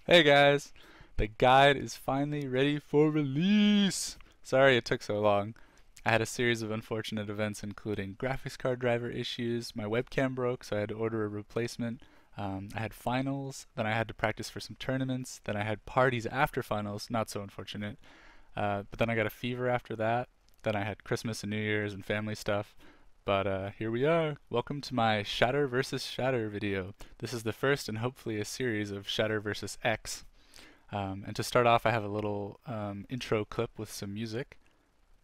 Hey guys, the guide is finally ready for release! Sorry it took so long. I had a series of unfortunate events including graphics card driver issues, my webcam broke so I had to order a replacement, I had finals, then I had to practice for some tournaments, then I had parties after finals, not so unfortunate, but then I got a fever after that, then I had Christmas and New Year's and family stuff. But here we are. Welcome to my Shatter versus Shatter video. This is the first and hopefully a series of Shatter versus X. And to start off, I have a little intro clip with some music,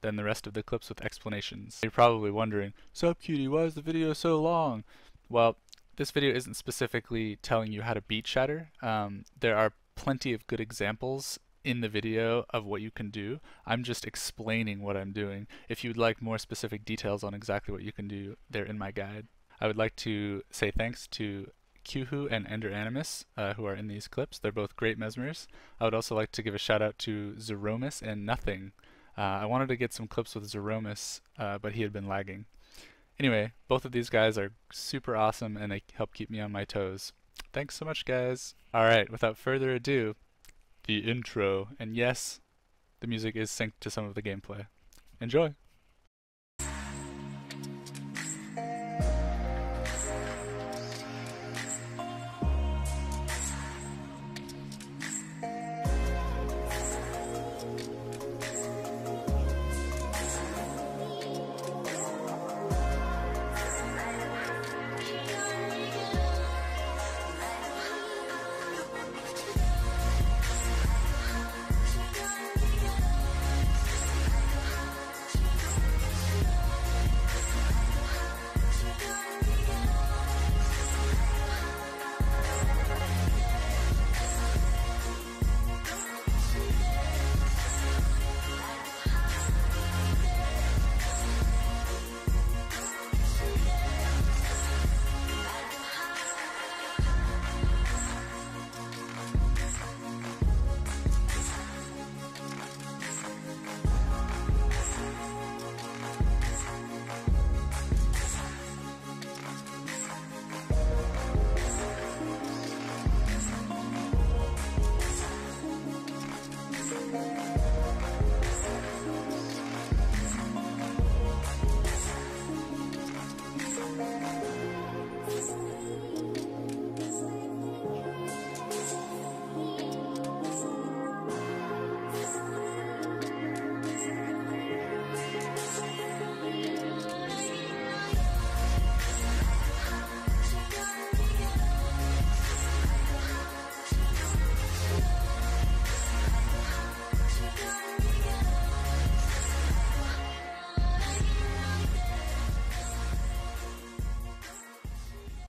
then the rest of the clips with explanations. You're probably wondering, Supcutie, why is the video so long? Well, this video isn't specifically telling you how to beat Shatter. There are plenty of good examples in the video of what you can do. I'm just explaining what I'm doing. If you'd like more specific details on exactly what you can do, they're in my guide. I would like to say thanks to Kyuhu and Ender Animus, who are in these clips. They're both great Mesmers. I would also like to give a shout out to Zeromus and Nothing. I wanted to get some clips with Zeromus, but he had been lagging. Anyway, both of these guys are super awesome and they help keep me on my toes. Thanks so much, guys. Alright, without further ado, the intro. And yes, the music is synced to some of the gameplay. Enjoy!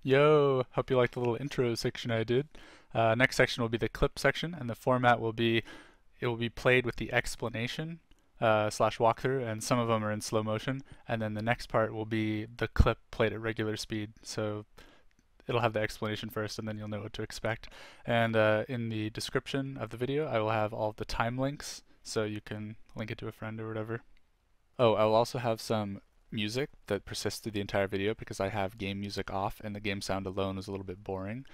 Yo, hope you liked the little intro section I did. Next section will be the clip section, and the format will be, it will be played with the explanation slash walkthrough, and some of them are in slow motion, and then the next part will be the clip played at regular speed. So it'll have the explanation first, and then you'll know what to expect. And in the description of the video, I will have all of the time links, so you can link it to a friend or whatever. Oh, I will also have some music that persists through the entire video because I have game music off and the game sound alone is a little bit boring.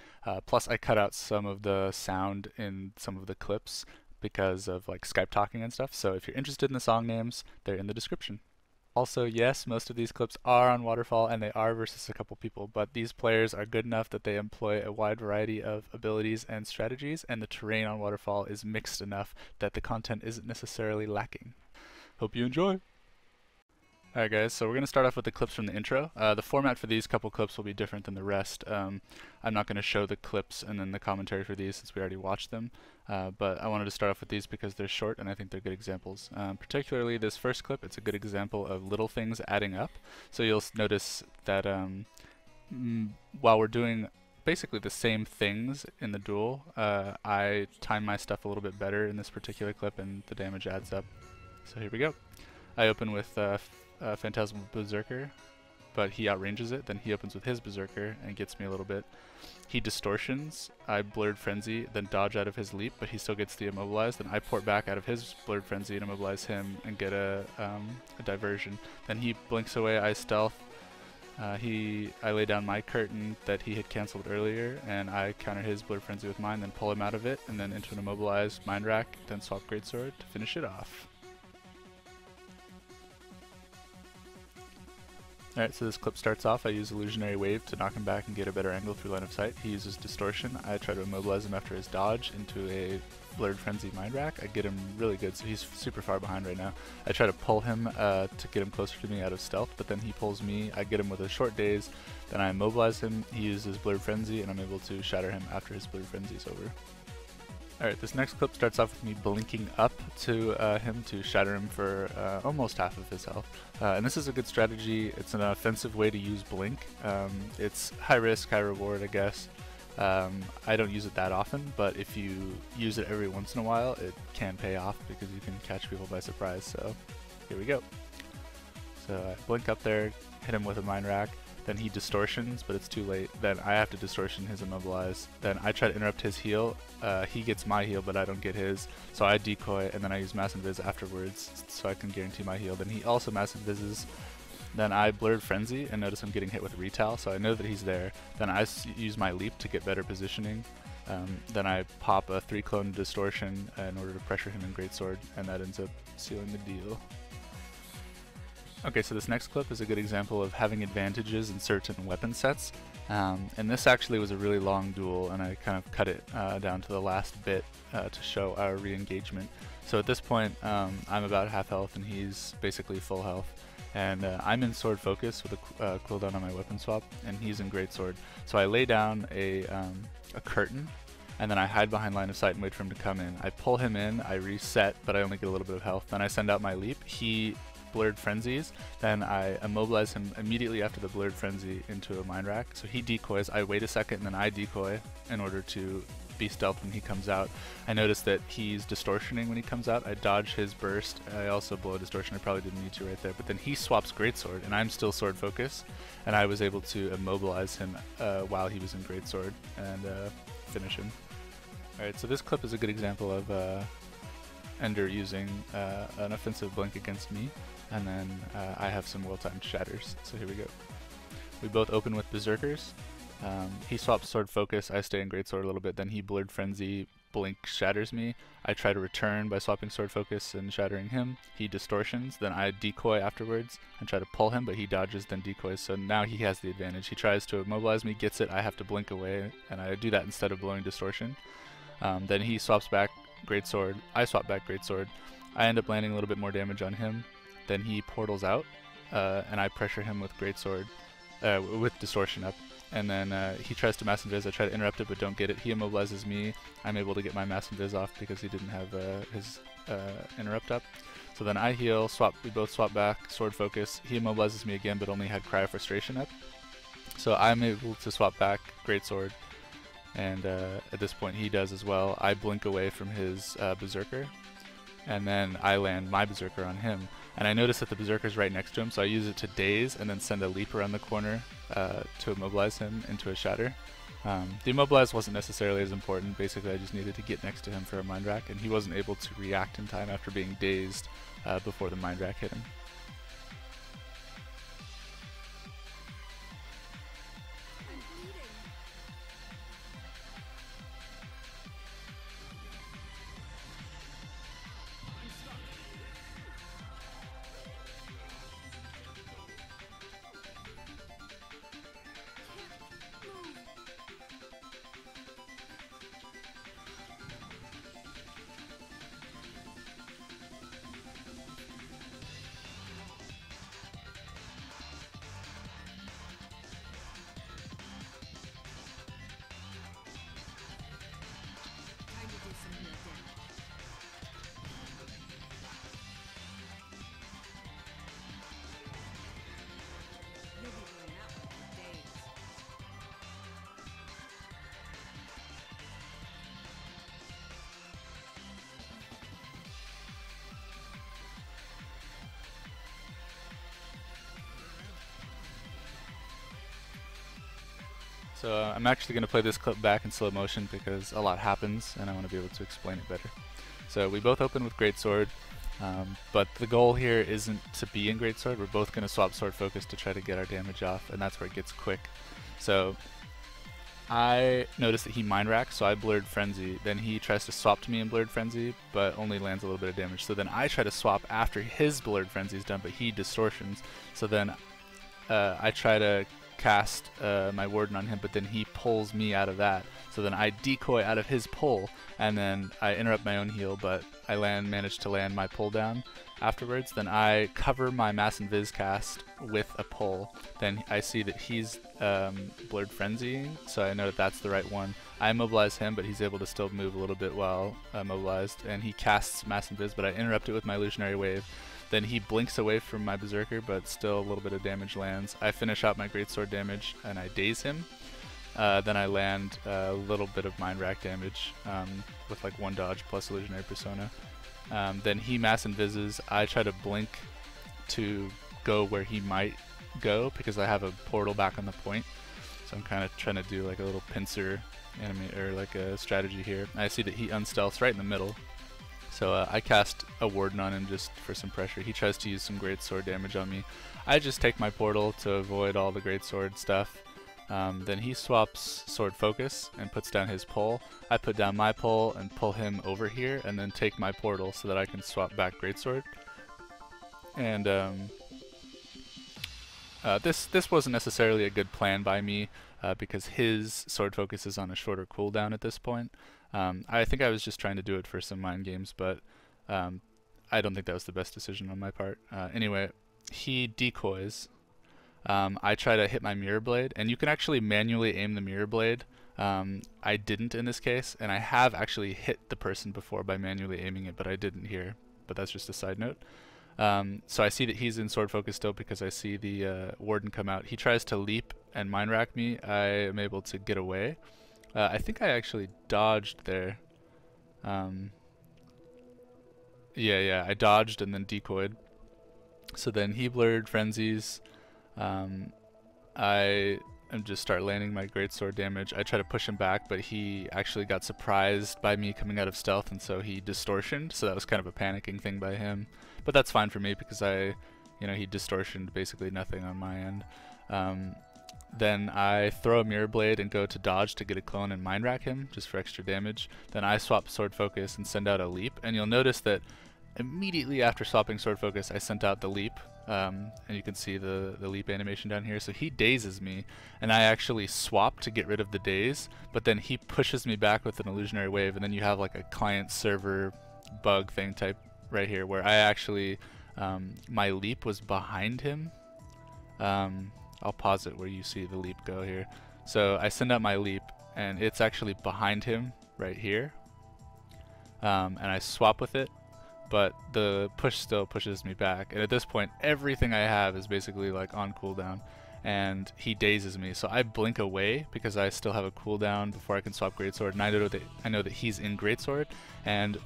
Plus I cut out some of the sound in some of the clips because of like Skype talking and stuff, so if you're interested in the song names, they're in the description. Also, yes, most of these clips are on Waterfall and they are versus a couple people, but these players are good enough that they employ a wide variety of abilities and strategies, and the terrain on Waterfall is mixed enough that the content isn't necessarily lacking. Hope you enjoy! Alright guys, so we're going to start off with the clips from the intro. The format for these couple clips will be different than the rest. I'm not going to show the clips and then the commentary for these since we already watched them, but I wanted to start off with these because they're short and I think they're good examples. Particularly this first clip, it's a good example of little things adding up. So you'll notice that while we're doing basically the same things in the duel, I time my stuff a little bit better in this particular clip and the damage adds up. So here we go. I open with Phantasmal Berserker, but he outranges it, then he opens with his Berserker and gets me a little bit. He distortions, I Blurred Frenzy, then dodge out of his leap, but he still gets the immobilized, then I port back out of his Blurred Frenzy and immobilize him and get a diversion. Then he blinks away, I stealth, I lay down my curtain that he had cancelled earlier, and I counter his Blurred Frenzy with mine, then pull him out of it, and then into an immobilized Mind Rack, then swap Greatsword to finish it off. Alright, so this clip starts off. I use Illusionary Wave to knock him back and get a better angle through line of sight. He uses Distortion. I try to immobilize him after his dodge into a Blurred Frenzy Mind Rack. I get him really good, so he's super far behind right now. I try to pull him to get him closer to me out of stealth, but then he pulls me. I get him with a short daze, then I immobilize him. He uses Blurred Frenzy, and I'm able to shatter him after his Blurred Frenzy is over. Alright, this next clip starts off with me blinking up to him to shatter him for almost half of his health. And this is a good strategy. It's an offensive way to use blink. It's high risk, high reward, I guess. I don't use it that often, but if you use it every once in a while, it can pay off because you can catch people by surprise. So here we go. So I blink up there, hit him with a Mind Rack. Then he distortions, but it's too late. Then I have to distortion his immobilize. Then I try to interrupt his heal. He gets my heal, but I don't get his. So I decoy, and then I use Mass Invis afterwards, so I can guarantee my heal. Then he also Mass Invises. Then I Blurred Frenzy, and notice I'm getting hit with Retell, so I know that he's there. Then I use my Leap to get better positioning. Then I pop a 3-clone Distortion in order to pressure him in Greatsword, and that ends up sealing the deal. Okay, so this next clip is a good example of having advantages in certain weapon sets. And this actually was a really long duel, and I kind of cut it down to the last bit to show our re-engagement. So at this point, I'm about half health, and he's basically full health. And I'm in Sword Focus with a cooldown on my weapon swap, and he's in Greatsword. So I lay down a curtain, and then I hide behind line of sight and wait for him to come in. I pull him in, I reset, but I only get a little bit of health. Then I send out my Leap. He Blurred Frenzies, then I immobilize him immediately after the Blurred Frenzy into a Mind Rack. So he decoys, I wait a second, and then I decoy in order to be stealth when he comes out. I notice that he's distortioning when he comes out. I dodge his burst. I also blow a distortion. I probably didn't need to right there, but then he swaps Greatsword, and I'm still Sword Focus, and I was able to immobilize him while he was in Greatsword and finish him. Alright, so this clip is a good example of Ender using an offensive blink against me. And then I have some well-timed shatters, so here we go. We both open with Berserkers. He swaps Sword Focus, I stay in Greatsword a little bit, then he Blurred Frenzy, blink shatters me. I try to return by swapping Sword Focus and shattering him. He distortions, then I decoy afterwards and try to pull him, but he dodges, then decoys, so now he has the advantage. He tries to immobilize me, gets it, I have to blink away, and I do that instead of blowing distortion. Then he swaps back Greatsword, I swap back Greatsword. I end up landing a little bit more damage on him. Then he portals out, and I pressure him with Greatsword, with Distortion up. And then he tries to Mass Invis. I try to interrupt it, but don't get it. He immobilizes me. I'm able to get my Mass Invis off because he didn't have his interrupt up. So then I heal, we both swap back, Sword Focus. He immobilizes me again, but only had Cry of Frustration up. So I'm able to swap back Greatsword, and at this point he does as well. I blink away from his Berserker, and then I land my Berserker on him. And I notice that the Berserker's right next to him, so I use it to daze and then send a Leap around the corner to immobilize him into a Shatter. The immobilize wasn't necessarily as important. Basically, I just needed to get next to him for a Mind Rack, and he wasn't able to react in time after being dazed before the Mind Rack hit him. So I'm actually going to play this clip back in slow motion because a lot happens and I want to be able to explain it better. So we both open with Greatsword. But the goal here isn't to be in Greatsword. We're both going to swap Sword Focus to try to get our damage off, and that's where it gets quick. So I noticed that he Mind Racks, so I Blurred Frenzy. Then he tries to swap to me in Blurred Frenzy, but only lands a little bit of damage. So then I try to swap after his Blurred Frenzy is done, but he Distortions. So then I try to cast my Warden on him, but then he pulls me out of that. So then I decoy out of his pull, and then I interrupt my own heal, but I manage to land my pull down afterwards. Then I cover my Mass and Viz cast with a pull. Then I see that he's Blurred Frenzy, so I know that that's the right one. I immobilize him, but he's able to still move a little bit while immobilized, and he casts Mass and Viz, but I interrupt it with my Illusionary Wave. Then he blinks away from my Berserker, but still a little bit of damage lands. I finish out my Greatsword damage, and I daze him. Then I land a little bit of Mind Rack damage with like 1 dodge plus Illusionary Persona. Then he Mass Invises. I try to blink to go where he might go because I have a portal back on the point. So I'm kind of trying to do like a little pincer anime or like a strategy here. I see that he unstealths right in the middle. So I cast a Warden on him just for some pressure. He tries to use some Greatsword damage on me. I just take my portal to avoid all the Greatsword stuff. Then he swaps Sword Focus and puts down his pull. I put down my pull and pull him over here and then take my portal so that I can swap back Greatsword. And this wasn't necessarily a good plan by me because his Sword Focus is on a shorter cooldown at this point. I think I was just trying to do it for some mind games, but I don't think that was the best decision on my part. Anyway, he decoys. I try to hit my Mirror Blade, and you can actually manually aim the Mirror Blade. I didn't in this case, and I have actually hit the person before by manually aiming it, but I didn't here. But that's just a side note. So I see that he's in Sword Focus still because I see the Warden come out. He tries to leap and Mind Rack me. I am able to get away. I think I actually dodged there. Yeah, I dodged and then decoyed. So then he Blurred Frenzies. I just start landing my Greatsword damage. I try to push him back, but he actually got surprised by me coming out of stealth, and so he distortioned. So that was kind of a panicking thing by him. But that's fine for me because he distortioned basically nothing on my end. Then I throw a Mirror Blade and go to dodge to get a clone and Mind Rack him, just for extra damage. Then I swap Sword Focus and send out a leap, and you'll notice that immediately after swapping Sword Focus, I sent out the leap, and you can see the leap animation down here. So he dazes me, and I actually swap to get rid of the daze, but then he pushes me back with an Illusionary Wave, and then you have like a client-server bug thing type right here, where I actually, my leap was behind him. I'll pause it where you see the leap go here. So I send out my leap, and it's actually behind him right here, and I swap with it, but the push still pushes me back, and at this point everything I have is basically like on cooldown, and he dazes me, so I blink away because I still have a cooldown before I can swap Greatsword, and I know that he's in Greatsword. And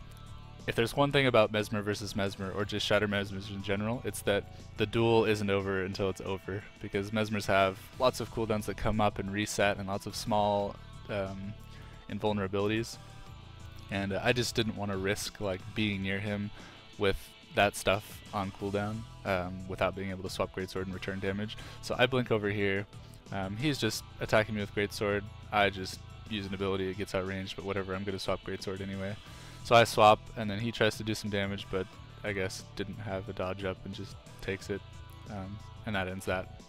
if there's one thing about Mesmer versus Mesmer, or just Shatter Mesmers in general, it's that the duel isn't over until it's over, because Mesmers have lots of cooldowns that come up and reset, and lots of small invulnerabilities. And I just didn't want to risk like being near him with that stuff on cooldown without being able to swap Greatsword and return damage. So I blink over here. He's just attacking me with Greatsword. I just use an ability, it gets outranged, but whatever, I'm going to swap Greatsword anyway. So I swap, and then he tries to do some damage, but I guess didn't have a dodge up and just takes it, and that ends that.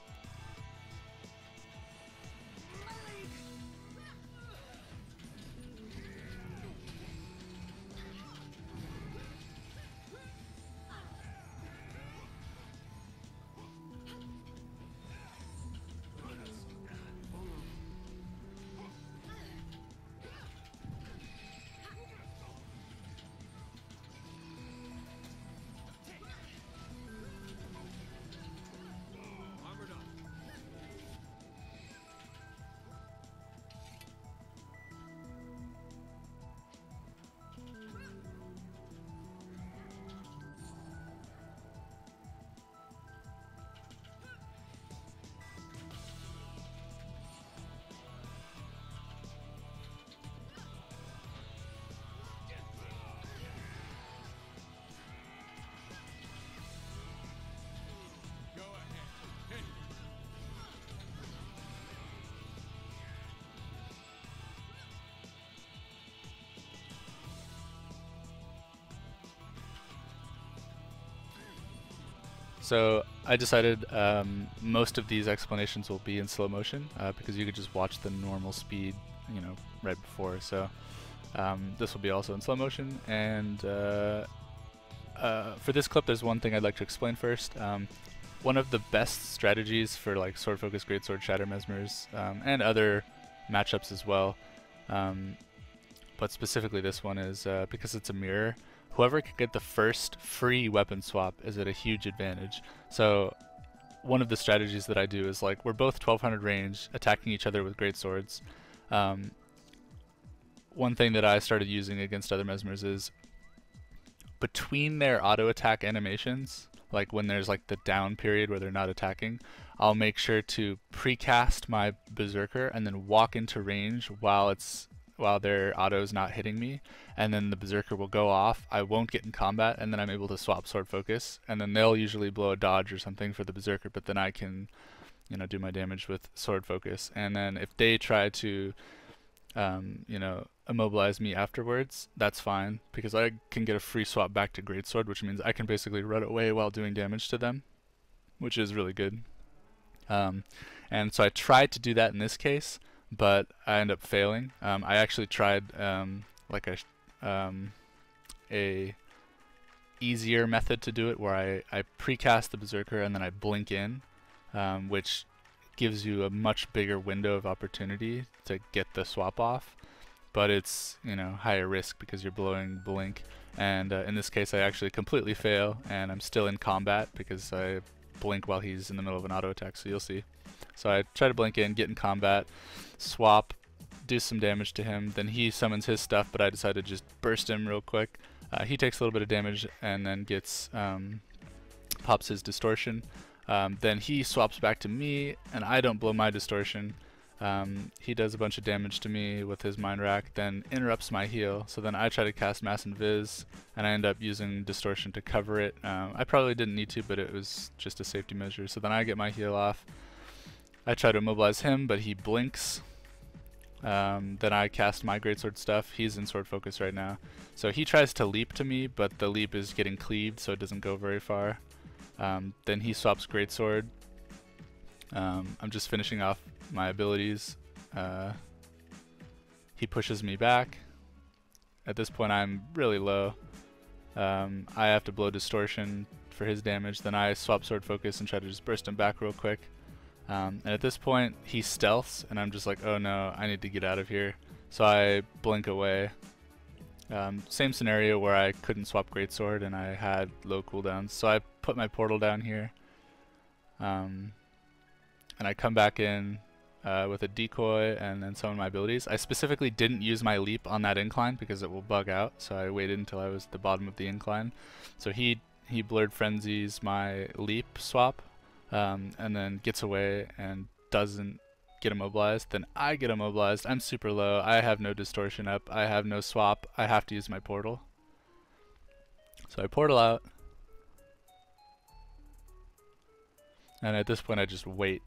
So I decided most of these explanations will be in slow motion because you could just watch the normal speed, right before. So this will be also in slow motion. And for this clip, there's one thing I'd like to explain first. One of the best strategies for like Sword Focus, Greatsword, Shatter Mesmers, and other matchups as well, but specifically this one is because it's a mirror. Whoever can get the first free weapon swap is at a huge advantage. So one of the strategies that I do is like we're both 1200 range, attacking each other with great swords. One thing that I started using against other Mesmers is between their auto attack animations, like when there's like the down period where they're not attacking, I'll make sure to precast my Berserker and then walk into range while their auto's not hitting me, and then the Berserker will go off. I won't get in combat, and then I'm able to swap Sword Focus, and then they'll usually blow a dodge or something for the Berserker, but then I can, do my damage with Sword Focus. And then if they try to, immobilize me afterwards, that's fine, because I can get a free swap back to Greatsword, which means I can basically run away while doing damage to them, which is really good. And so I tried to do that in this case, but I end up failing. I actually tried like a easier method to do it, where I precast the Berserker and then I blink in, which gives you a much bigger window of opportunity to get the swap off, but it's higher risk because you're blowing blink. And in this case, I actually completely fail, and I'm still in combat because I blink while he's in the middle of an auto attack. So you'll see. So I try to blink in, get in combat, swap, do some damage to him. Then he summons his stuff, but I decide to just burst him real quick. He takes a little bit of damage and then gets pops his distortion. Then he swaps back to me, and I don't blow my distortion. He does a bunch of damage to me with his Mind Rack, then interrupts my heal. So then I try to cast Mass Invis, and I end up using distortion to cover it. I probably didn't need to, but it was just a safety measure. So then I get my heal off. I try to immobilize him, but he blinks. Then I cast my Greatsword stuff. He's in Sword Focus right now. So he tries to leap to me, but the leap is getting cleaved, so it doesn't go very far. Then he swaps Greatsword. I'm just finishing off my abilities. He pushes me back. At this point I'm really low. I have to blow distortion for his damage. Then I swap Sword Focus and try to just burst him back real quick. And at this point he stealths, and I'm just like, oh no, I need to get out of here. So I blink away. Same scenario where I couldn't swap Greatsword and I had low cooldowns. So I put my portal down here. And I come back in with a decoy and then summon my abilities. I specifically didn't use my leap on that incline because it will bug out, so I waited until I was at the bottom of the incline. So he blurred frenzies my leap swap, and then gets away and doesn't get immobilized. Then I get immobilized. I'm super low. I have no distortion up. I have no swap. I have to use my portal. So I portal out, and at this point I just wait.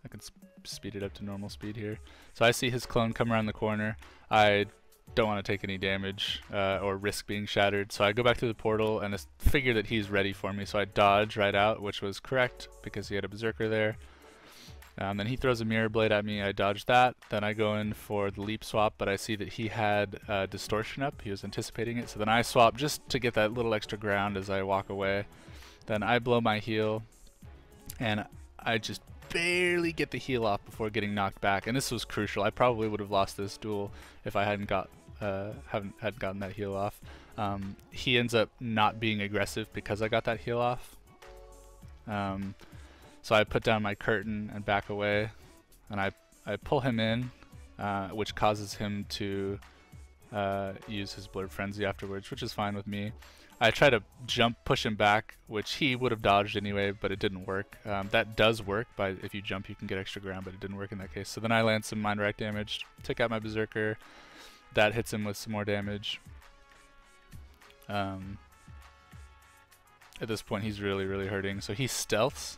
I can speed it up to normal speed here. So I see his clone come around the corner. I don't want to take any damage or risk being shattered, so I go back through the portal and figure that he's ready for me, so I dodge right out, which was correct because he had a Berserker there. Then he throws a Mirror Blade at me. I dodge that. Then I go in for the leap swap, but I see that he had distortion up. He was anticipating it, so then I swap just to get that little extra ground as I walk away. Then I blow my heal, and I just barely get the heal off before getting knocked back, and this was crucial. I probably would have lost this duel if I hadn't gotten that heal off. He ends up not being aggressive because I got that heal off. So I put down my curtain and back away, and I pull him in, which causes him to use his Blurred Frenzy afterwards, which is fine with me. I try to push him back, which he would have dodged anyway, but it didn't work. That does work, if you jump you can get extra ground, but it didn't work in that case. So then I land some Mind Rack damage, took out my Berserker, that hits him with some more damage. At this point he's really, really hurting, so he stealths.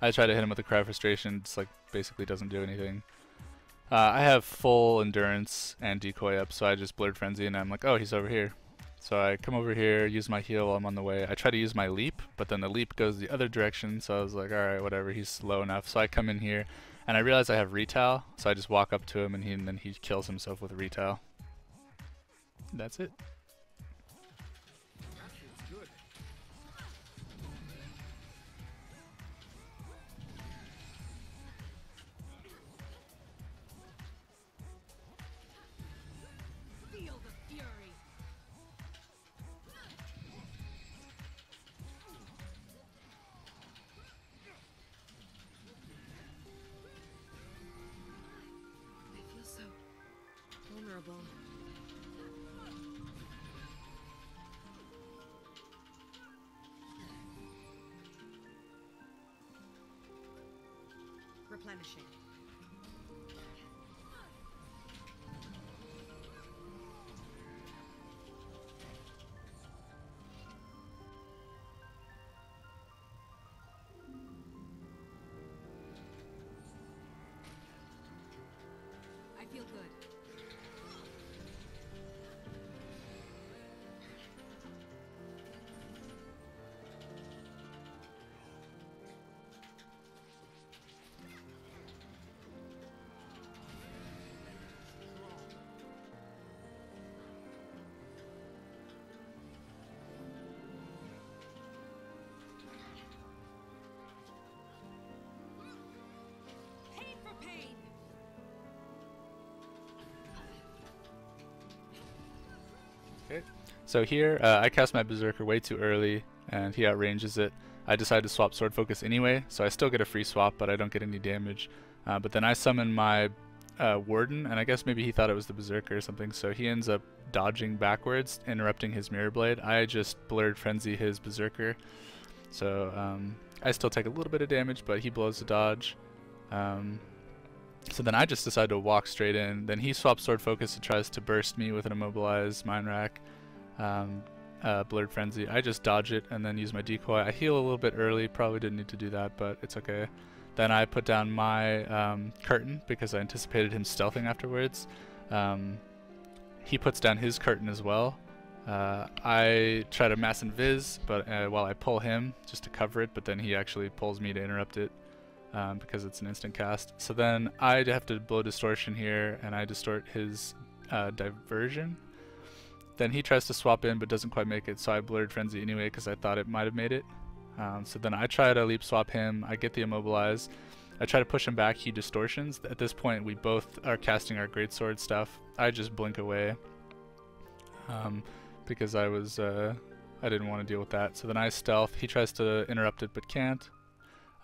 I try to hit him with a Cry of Frustration, just like basically doesn't do anything. I have full endurance and decoy up, so I just Blurred Frenzy and I'm like, oh, he's over here. So I come over here, use my heal while I'm on the way. I try to use my leap, but then the leap goes the other direction, so I was like, alright, whatever, he's slow enough. So I come in here, and I realize I have retail, so I just walk up to him, and then he kills himself with retail. That's it. Feel the fury. I feel so vulnerable. Replenishing. I feel good. Pain for pain. Okay. So here, I cast my Berserker way too early, and he outranges it. I decide to swap Sword Focus anyway, so I still get a free swap, but I don't get any damage. But then I summon my Warden, and I guess maybe he thought it was the Berserker or something, so he ends up dodging backwards, interrupting his Mirror Blade. I just Blurred Frenzy his Berserker, so I still take a little bit of damage, but he blows the dodge. So then I just decide to walk straight in. Then he swaps Sword Focus and tries to burst me with an Immobilize, Mind Rack, Blurred Frenzy. I just dodge it and then use my decoy. I heal a little bit early, probably didn't need to do that, but it's okay. Then I put down my curtain because I anticipated him stealthing afterwards. He puts down his curtain as well. I try to Mass Invis, but while I pull him just to cover it, but then he actually pulls me to interrupt it. Because it's an instant cast. So then I have to blow Distortion here, and I distort his Diversion. Then he tries to swap in, but doesn't quite make it, so I Blurred Frenzy anyway because I thought it might have made it. So then I try to leap swap him, I get the Immobilize. I try to push him back, he distortions. At this point we both are casting our Greatsword stuff. I just blink away because I didn't want to deal with that. So then I stealth, he tries to interrupt it but can't.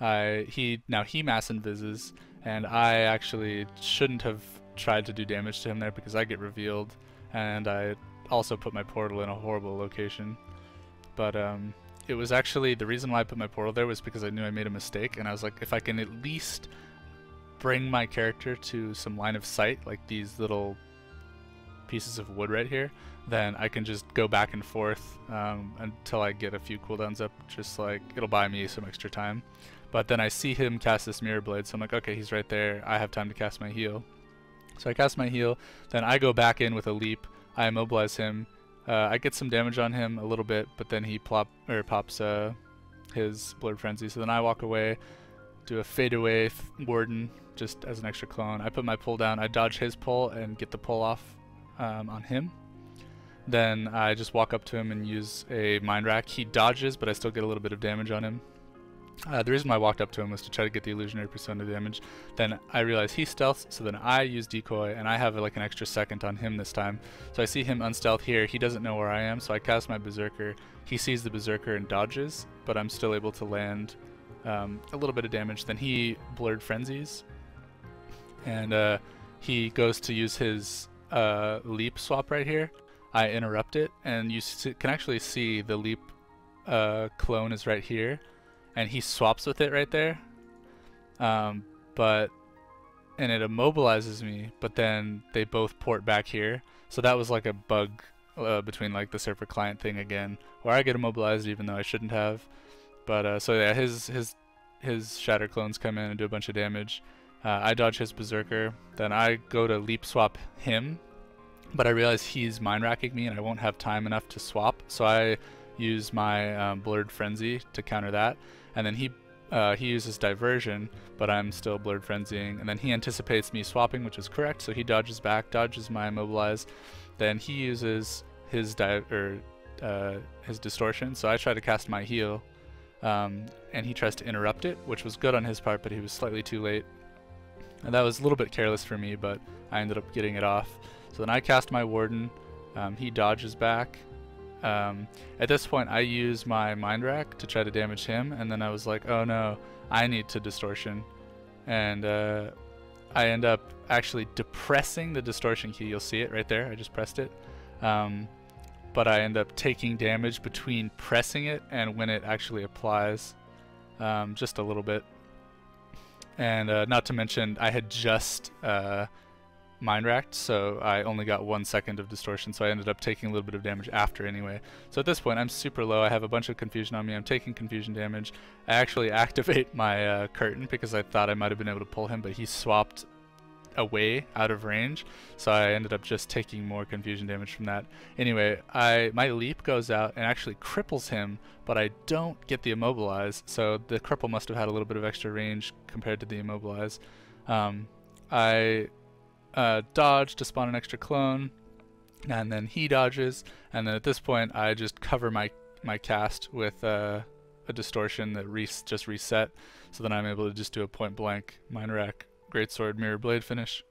He Mass Invises, and I actually shouldn't have tried to do damage to him there because I get revealed, and I also put my portal in a horrible location. But it was actually, the reason why I put my portal there was because I knew I made a mistake, and I was like, if I can at least bring my character to some line of sight, like these little pieces of wood right here, then I can just go back and forth until I get a few cooldowns up, just like, it'll buy me some extra time. But then I see him cast this Mirror Blade, so I'm like, okay, he's right there, I have time to cast my heal. So I cast my heal, then I go back in with a leap, I immobilize him, I get some damage on him a little bit, but then he pops his Blurred Frenzy, so then I walk away, do a fade away Warden, just as an extra clone. I put my pull down, I dodge his pull and get the pull off on him. Then I just walk up to him and use a Mind Rack. He dodges, but I still get a little bit of damage on him. The reason why I walked up to him was to try to get the illusionary persona damage. Then I realize he stealths, so then I use decoy, and I have like an extra second on him this time. So I see him unstealth here. He doesn't know where I am, so I cast my Berserker. He sees the Berserker and dodges, but I'm still able to land a little bit of damage. Then he Blurred Frenzies, and he goes to use his leap swap right here. I interrupt it, and you can actually see the leap clone is right here. And he swaps with it right there, and it immobilizes me, but then they both port back here. So that was like a bug between like the server client thing again, where I get immobilized even though I shouldn't have. But so yeah, his Shatter clones come in and do a bunch of damage. I dodge his Berserker, then I go to leap swap him, but I realize he's mind racking me and I won't have time enough to swap, so I use my Blurred Frenzy to counter that, and then he uses Diversion, but I'm still Blurred Frenzying, and then he anticipates me swapping, which is correct, so he dodges back, dodges my Immobilize, then he uses his his Distortion, so I try to cast my heal, and he tries to interrupt it, which was good on his part, but he was slightly too late. And that was a little bit careless for me, but I ended up getting it off. So then I cast my Warden, he dodges back. At this point I use my Mind Rack to try to damage him, and then I was like, oh no, I need to Distortion. And I end up actually depressing the Distortion key. You'll see it right there, I just pressed it. But I end up taking damage between pressing it and when it actually applies, just a little bit. And not to mention, I had just Mind Racked, so I only got 1 second of Distortion, so I ended up taking a little bit of damage after anyway. So at this point, I'm super low, I have a bunch of Confusion on me, I'm taking Confusion damage. I actually activate my Curtain because I thought I might have been able to pull him, but he swapped away out of range, so I ended up just taking more Confusion damage from that. Anyway, my Leap goes out and actually cripples him, but I don't get the Immobilize, so the cripple must have had a little bit of extra range compared to the Immobilize. I dodge to spawn an extra clone, and then he dodges, and then at this point I just cover my cast with a Distortion that just reset, so then I'm able to just do a point blank Mind Rack Greatsword Mirror Blade finish.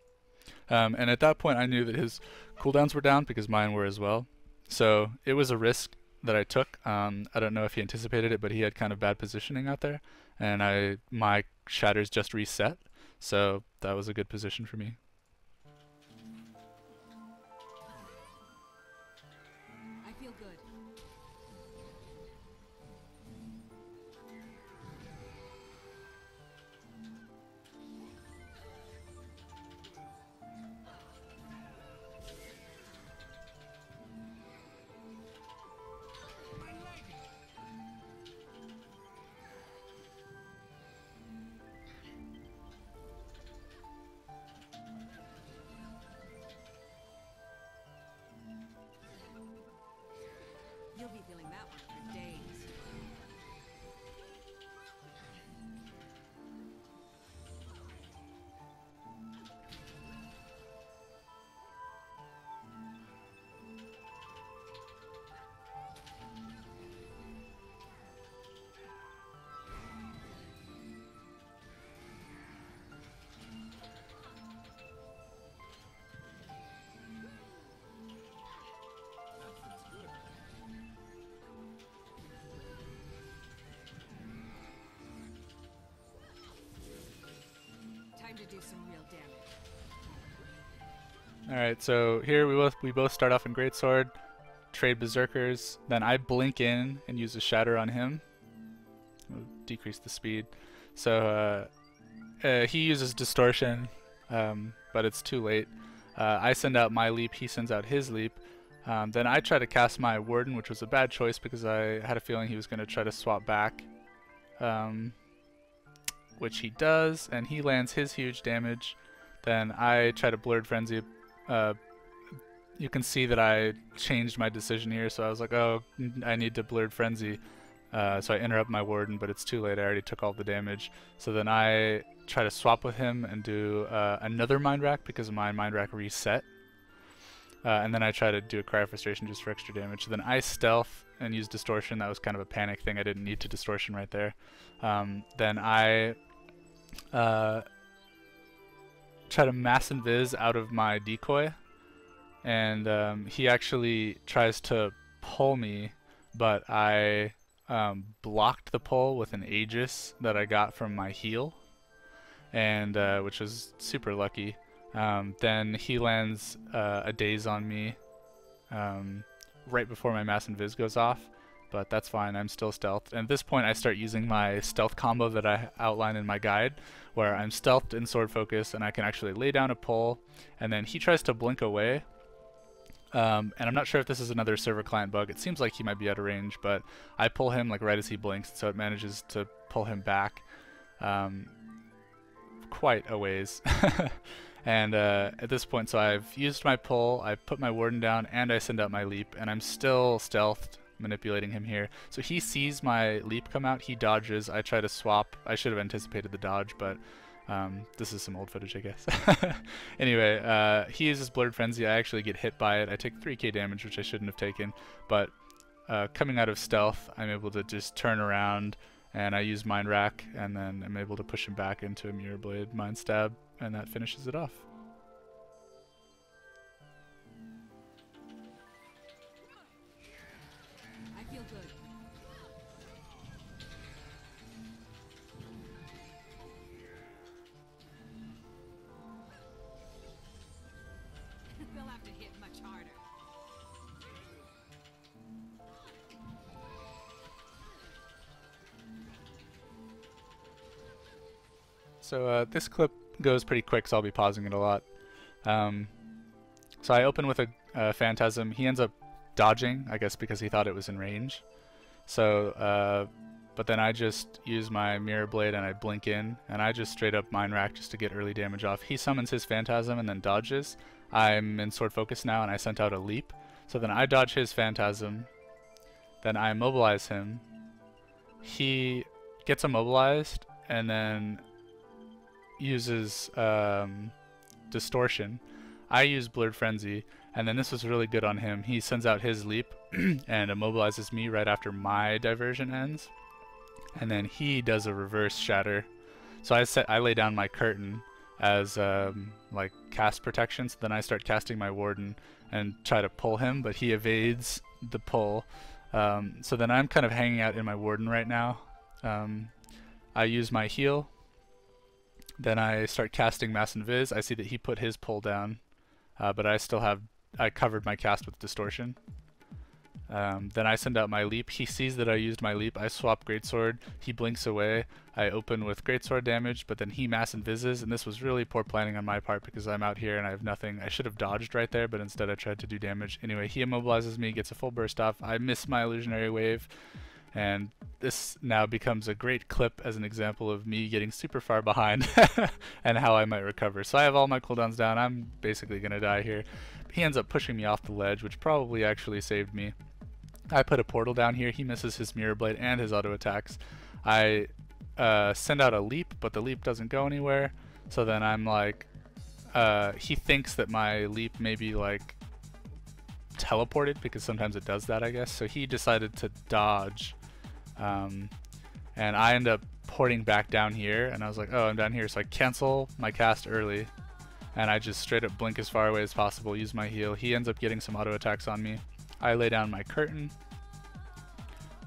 And at that point I knew that his cooldowns were down because mine were as well, so it was a risk that I took. I don't know if he anticipated it, but he had kind of bad positioning out there, and my shatters just reset, so that was a good position for me. I feel good. You'll be feeling that one for days. Time to do some real damage. Alright, so here we both start off in Greatsword, trade Berserkers, then I blink in and use a Shatter on him. It'll decrease the speed. So he uses Distortion, but it's too late. I send out my Leap, he sends out his Leap. Then I try to cast my Warden, which was a bad choice because I had a feeling he was going to try to swap back. Which he does, and he lands his huge damage. Then I try to Blurred Frenzy. You can see that I changed my decision here, so I was like, oh, I need to Blurred Frenzy. So I interrupt my Warden, but it's too late, I already took all the damage. So then I try to swap with him and do another Mind Rack because my Mind Rack reset. And then I try to do a Cry of Frustration just for extra damage. So then I stealth and use Distortion. That was kind of a panic thing, I didn't need to Distortion right there. Then I try to Mass Invis out of my decoy, and he actually tries to pull me, but I blocked the pull with an Aegis that I got from my heal, and which was super lucky. Then he lands a Daze on me right before my Mass Invis goes off, but that's fine, I'm still stealthed. And at this point I start using my stealth combo that I outline in my guide, where I'm stealthed in Sword Focus and I can actually lay down a pull, and then he tries to blink away. And I'm not sure if this is another server client bug, it seems like he might be out of range, but I pull him like right as he blinks, so it manages to pull him back quite a ways. And at this point, so I've used my pull, I put my warden down, and I send out my leap, and I'm still stealthed, manipulating him here. So he sees my leap come out, he dodges, I try to swap. I should have anticipated the dodge, but this is some old footage, I guess. Anyway, he uses Blurred Frenzy, I actually get hit by it. I take 3k damage, which I shouldn't have taken, but coming out of stealth, I'm able to just turn around, and I use Mind Rack, and then I'm able to push him back into a Mirror Blade Mind Stab, and that finishes it off. I feel good. They'll have to hit much harder. So this clip goes pretty quick, so I'll be pausing it a lot. So I open with a Phantasm. He ends up dodging, I guess because he thought it was in range. So, but then I just use my Mirror Blade and I blink in, and I just straight up Mind Rack just to get early damage off. He summons his Phantasm and then dodges. I'm in Sword Focus now, and I sent out a leap. So then I dodge his Phantasm. Then I immobilize him. He gets immobilized, and then uses Distortion. I use Blurred Frenzy, and then this was really good on him. He sends out his leap and immobilizes me right after my diversion ends, and then he does a reverse shatter. So I lay down my curtain as like cast protection. So then I start casting my warden and try to pull him, but he evades the pull. So then I'm kind of hanging out in my warden right now. I use my heal. Then I start casting Mass Invis. I see that he put his pull down, but I covered my cast with Distortion. Then I send out my leap. He sees that I used my leap. I swap Greatsword. He blinks away. I open with Greatsword damage, but then he Mass Invises, and this was really poor planning on my part because I'm out here and I have nothing. I should have dodged right there, but instead I tried to do damage. Anyway, he immobilizes me, gets a full burst off. I miss my Illusionary Wave, and this now becomes a great clip as an example of me getting super far behind and how I might recover. So I have all my cooldowns down. I'm basically going to die here. He ends up pushing me off the ledge, which probably actually saved me. I put a portal down here. He misses his Mirror Blade and his auto attacks. I send out a leap, but the leap doesn't go anywhere. So then I'm like, he thinks that my leap may be like teleported, because sometimes it does that, I guess. So he decided to dodge, and I end up porting back down here, and I was like, oh, I'm down here, so I cancel my cast early, and I just straight up blink as far away as possible, use my heal. He ends up getting some auto attacks on me. I lay down my curtain.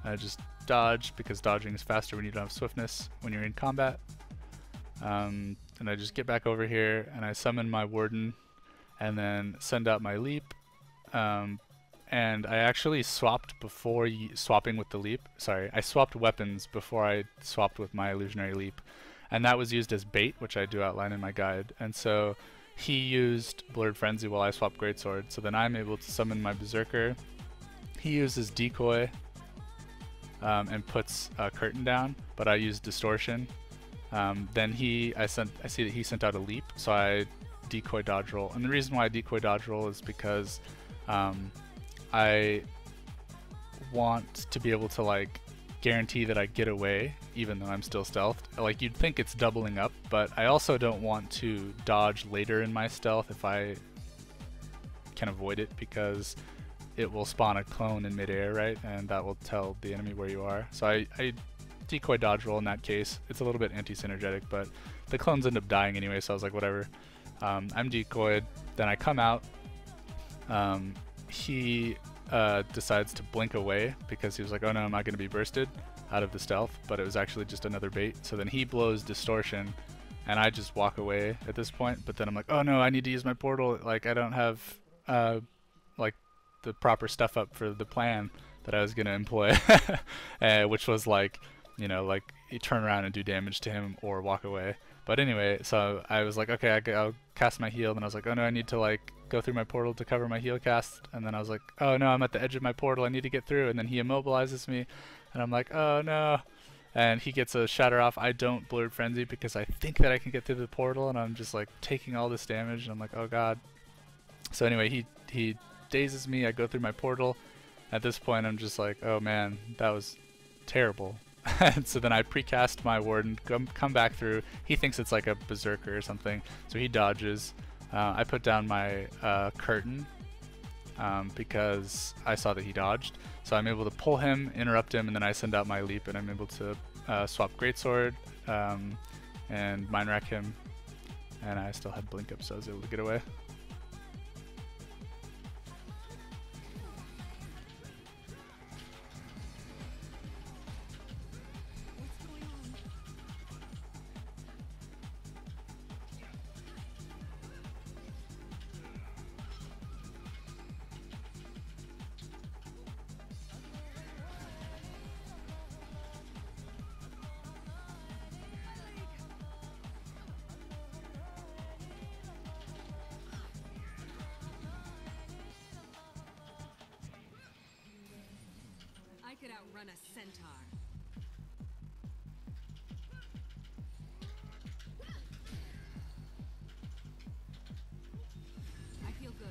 I just dodge, because dodging is faster when you don't have swiftness when you're in combat. And I just get back over here, and I summon my warden, and then send out my leap. And I actually swapped before swapping with the leap. Sorry, I swapped weapons before I swapped with my illusionary leap, and that was used as bait, which I do outline in my guide. And so he used Blurred Frenzy while I swapped Greatsword. So then I'm able to summon my Berserker. He uses Decoy and puts a curtain down, but I use Distortion. Then I see that he sent out a leap, so I decoy dodge roll. And the reason why I decoy dodge roll is because I want to be able to like guarantee that I get away even though I'm still stealthed. Like, you'd think it's doubling up, but I also don't want to dodge later in my stealth if I can avoid it, because it will spawn a clone in midair, right? And that will tell the enemy where you are. So I decoy dodge roll in that case. It's a little bit anti-synergetic, but the clones end up dying anyway, so I was like, whatever. I'm decoyed, then I come out. He decides to blink away because he was like, oh no, I'm not going to be bursted out of the stealth, but it was actually just another bait. So then he blows Distortion, and I just walk away at this point, but then I'm like, oh no, I need to use my portal. Like, I don't have like the proper stuff up for the plan that I was going to employ, which was like, you know, like you turn around and do damage to him or walk away. But anyway, so I was like, okay, I'll cast my heal. Then I was like, oh no, I need to like go through my portal to cover my heal cast. And then I was like, oh no, I'm at the edge of my portal. I need to get through. And then he immobilizes me, and I'm like, oh no. and he gets a shatter off. I don't Blurred Frenzy because I think that I can get through the portal, and I'm just like taking all this damage, and I'm like, oh god. So anyway, he dazes me. I go through my portal. At this point, I'm just like, oh man, that was terrible. And so then I precast my warden, come back through. He thinks it's like a berserker or something, so he dodges. I put down my curtain because I saw that he dodged. So I'm able to pull him, interrupt him, and then I send out my leap, and I'm able to swap greatsword and mind rack him. And I still had blink up, so I was able to get away. What's going on? I could outrun a centaur. I feel good.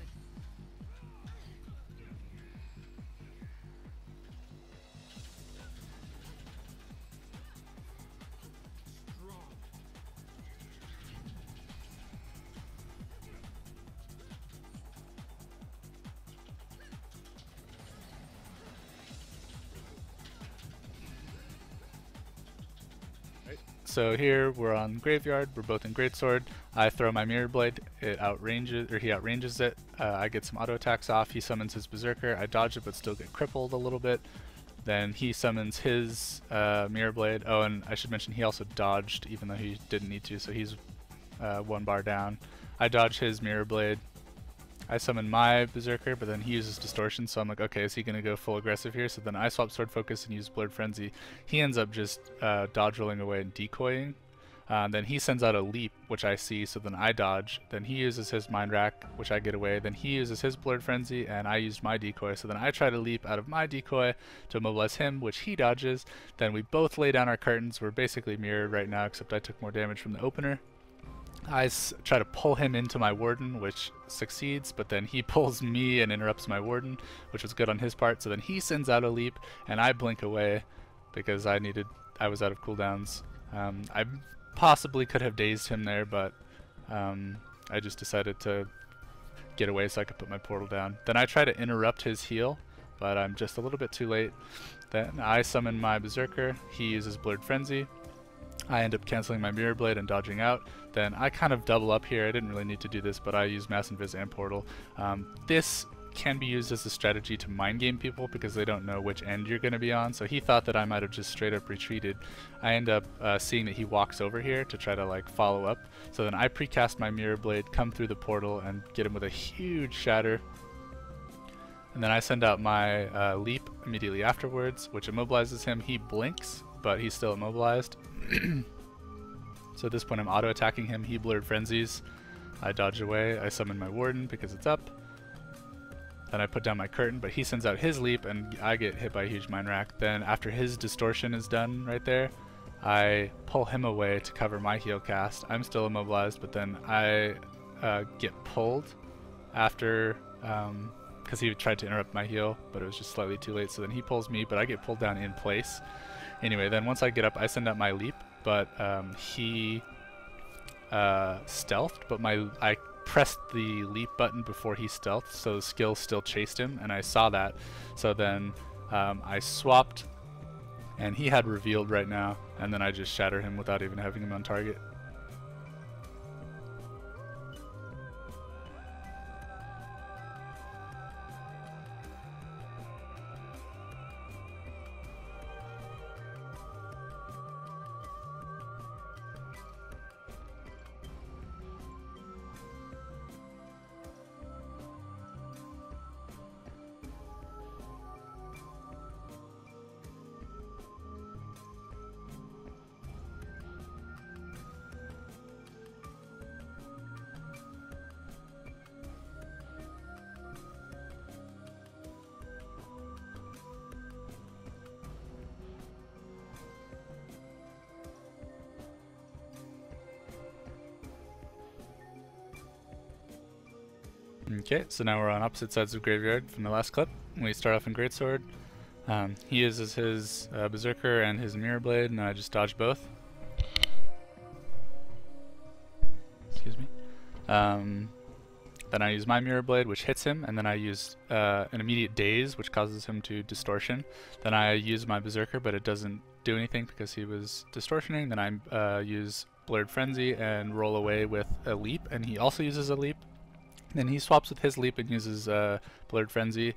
So here we're on graveyard. We're both in greatsword. I throw my mirror blade. It outranges, or he outranges it. I get some auto attacks off. He summons his berserker. I dodge it, but still get crippled a little bit. Then he summons his mirror blade. Oh, and I should mention he also dodged, even though he didn't need to. So he's 1 bar down. I dodge his mirror blade. I summon my berserker, but then he uses distortion, so I'm like, okay, is he gonna go full aggressive here? So then I swap sword focus and use Blurred Frenzy. He ends up just dodge rolling away and decoying. Then he sends out a leap, which I see, so then I dodge. Then he uses his mind rack, which I get away. Then he uses his Blurred Frenzy, and I used my decoy. So then I try to leap out of my decoy to immobilize him, which he dodges. Then we both lay down our curtains. We're basically mirrored right now, except I took more damage from the opener. I try to pull him into my warden, which succeeds, but then he pulls me and interrupts my warden, which was good on his part. So then he sends out a leap, and I blink away because I was out of cooldowns. I possibly could have dazed him there, but I just decided to get away so I could put my portal down. Then I try to interrupt his heal, but I'm just a little bit too late. Then I summon my berserker. He uses Blurred Frenzy. I end up canceling my mirror blade and dodging out. Then I kind of double up here. I didn't really need to do this, but I use Mass Invis and Portal. This can be used as a strategy to mind game people because they don't know which end you're going to be on. So he thought that I might have just straight up retreated. I end up seeing that he walks over here to try to like follow up. So then I precast my mirror blade, come through the portal, and get him with a huge shatter. And then I send out my leap immediately afterwards, which immobilizes him. He blinks, but he's still immobilized. So at this point I'm auto attacking him. He Blurred Frenzies. I dodge away. I summon my warden because it's up. Then I put down my curtain, but he sends out his leap and I get hit by a huge mind rack. Then after his distortion is done right there, I pull him away to cover my heal cast. I'm still immobilized, but then I get pulled after because he tried to interrupt my heal, but it was just slightly too late. So then he pulls me, but I get pulled down in place. Anyway, then once I get up, I send out my leap, but he stealthed, but I pressed the leap button before he stealthed, so the skill still chased him, and I saw that. So then I swapped, and he had revealed right now, and then I just shatter him without even having him on target. Okay, so now we're on opposite sides of Graveyard from the last clip. We start off in Greatsword. He uses his Berserker and his Mirror Blade, and I just dodge both. Excuse me. Then I use my Mirror Blade, which hits him, and then I use an immediate daze, which causes him to distortion. Then I use my Berserker, but it doesn't do anything because he was distortioning. Then I use Blurred Frenzy and roll away with a leap, and he also uses a leap. Then he swaps with his leap and uses Blurred Frenzy.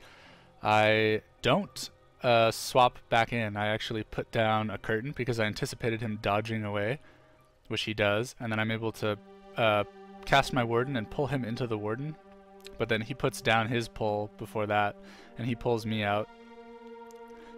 I don't swap back in. I actually put down a curtain because I anticipated him dodging away, which he does, and then I'm able to cast my Warden and pull him into the Warden, but then he puts down his pull before that, and he pulls me out.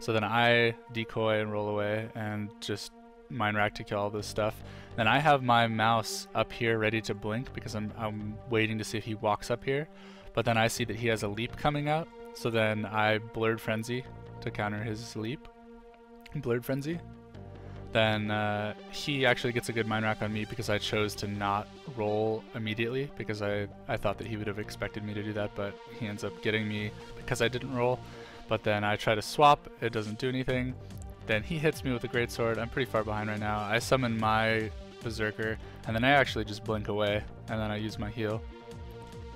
So then I decoy and roll away and just Mind Rack to kill all this stuff. Then I have my mouse up here ready to blink because I'm waiting to see if he walks up here, but then I see that he has a leap coming out, so then I Blurred Frenzy to counter his leap. Blurred Frenzy. Then he actually gets a good Mind Rack on me because I chose to not roll immediately because I thought that he would have expected me to do that, but he ends up getting me because I didn't roll. But then I try to swap, it doesn't do anything. Then he hits me with a Greatsword. I'm pretty far behind right now. I summon my Berserker, and then I actually just blink away, and then I use my heal.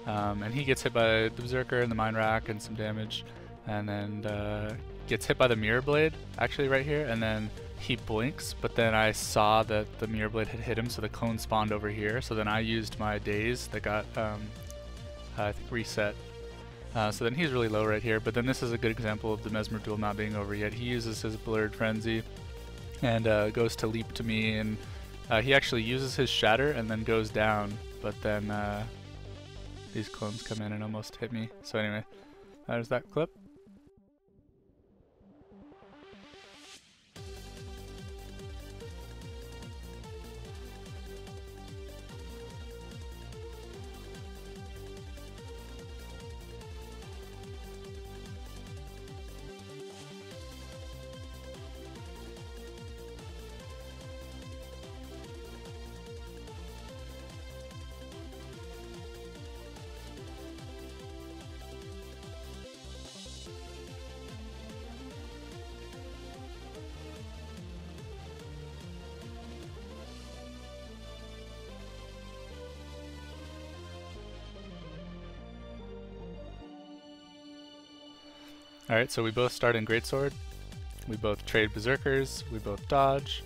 And he gets hit by the Berserker and the Mind Rack and some damage, and then gets hit by the Mirror Blade, actually right here, and then he blinks, but then I saw that the Mirror Blade had hit him, so the clone spawned over here. So then I used my daze that got, I think, reset. So then he's really low right here, but then this is a good example of the Mesmer duel not being over yet. He uses his Blurred Frenzy and goes to leap to me, and he actually uses his Shatter and then goes down, but then these clones come in and almost hit me. So anyway, there's that clip. Alright, so we both start in Greatsword, we both trade Berserkers, we both dodge,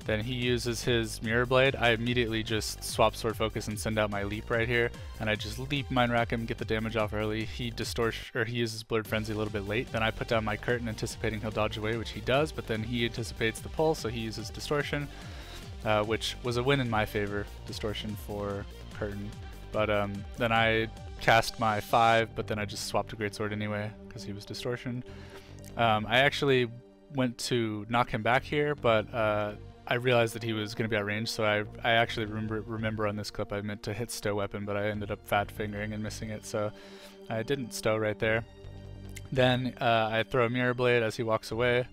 then he uses his Mirror Blade. I immediately just swap Sword Focus and send out my leap right here, and I just leap Mind Rack him, get the damage off early. He uses Blurred Frenzy a little bit late, then I put down my curtain anticipating he'll dodge away, which he does, but then he anticipates the pull, so he uses Distortion, which was a win in my favor, Distortion for curtain. But then I cast my 5, but then I just swapped to Greatsword anyway because he was Distortion. I actually went to knock him back here, but I realized that he was going to be out range, so I actually remember on this clip I meant to hit Stow Weapon, but I ended up fat fingering and missing it, so I didn't Stow right there. Then I throw a Mirror Blade as he walks away,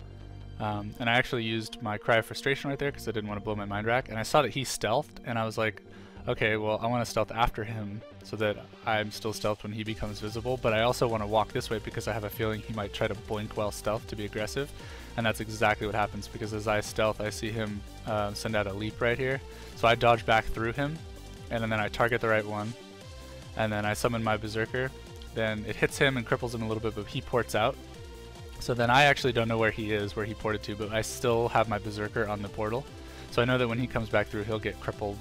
and I actually used my Cry of Frustration right there because I didn't want to blow my Mind Rack, and I saw that he stealthed, and I was like, okay, well, I want to stealth after him so that I'm still stealthed when he becomes visible, but I also want to walk this way because I have a feeling he might try to blink while stealth to be aggressive, and that's exactly what happens because as I stealth, I see him send out a leap right here. So I dodge back through him, and then I target the right one, and then I summon my Berserker. Then it hits him and cripples him a little bit, but he ports out. So then I actually don't know where he is, where he ported to, but I still have my Berserker on the portal. So I know that when he comes back through, he'll get crippled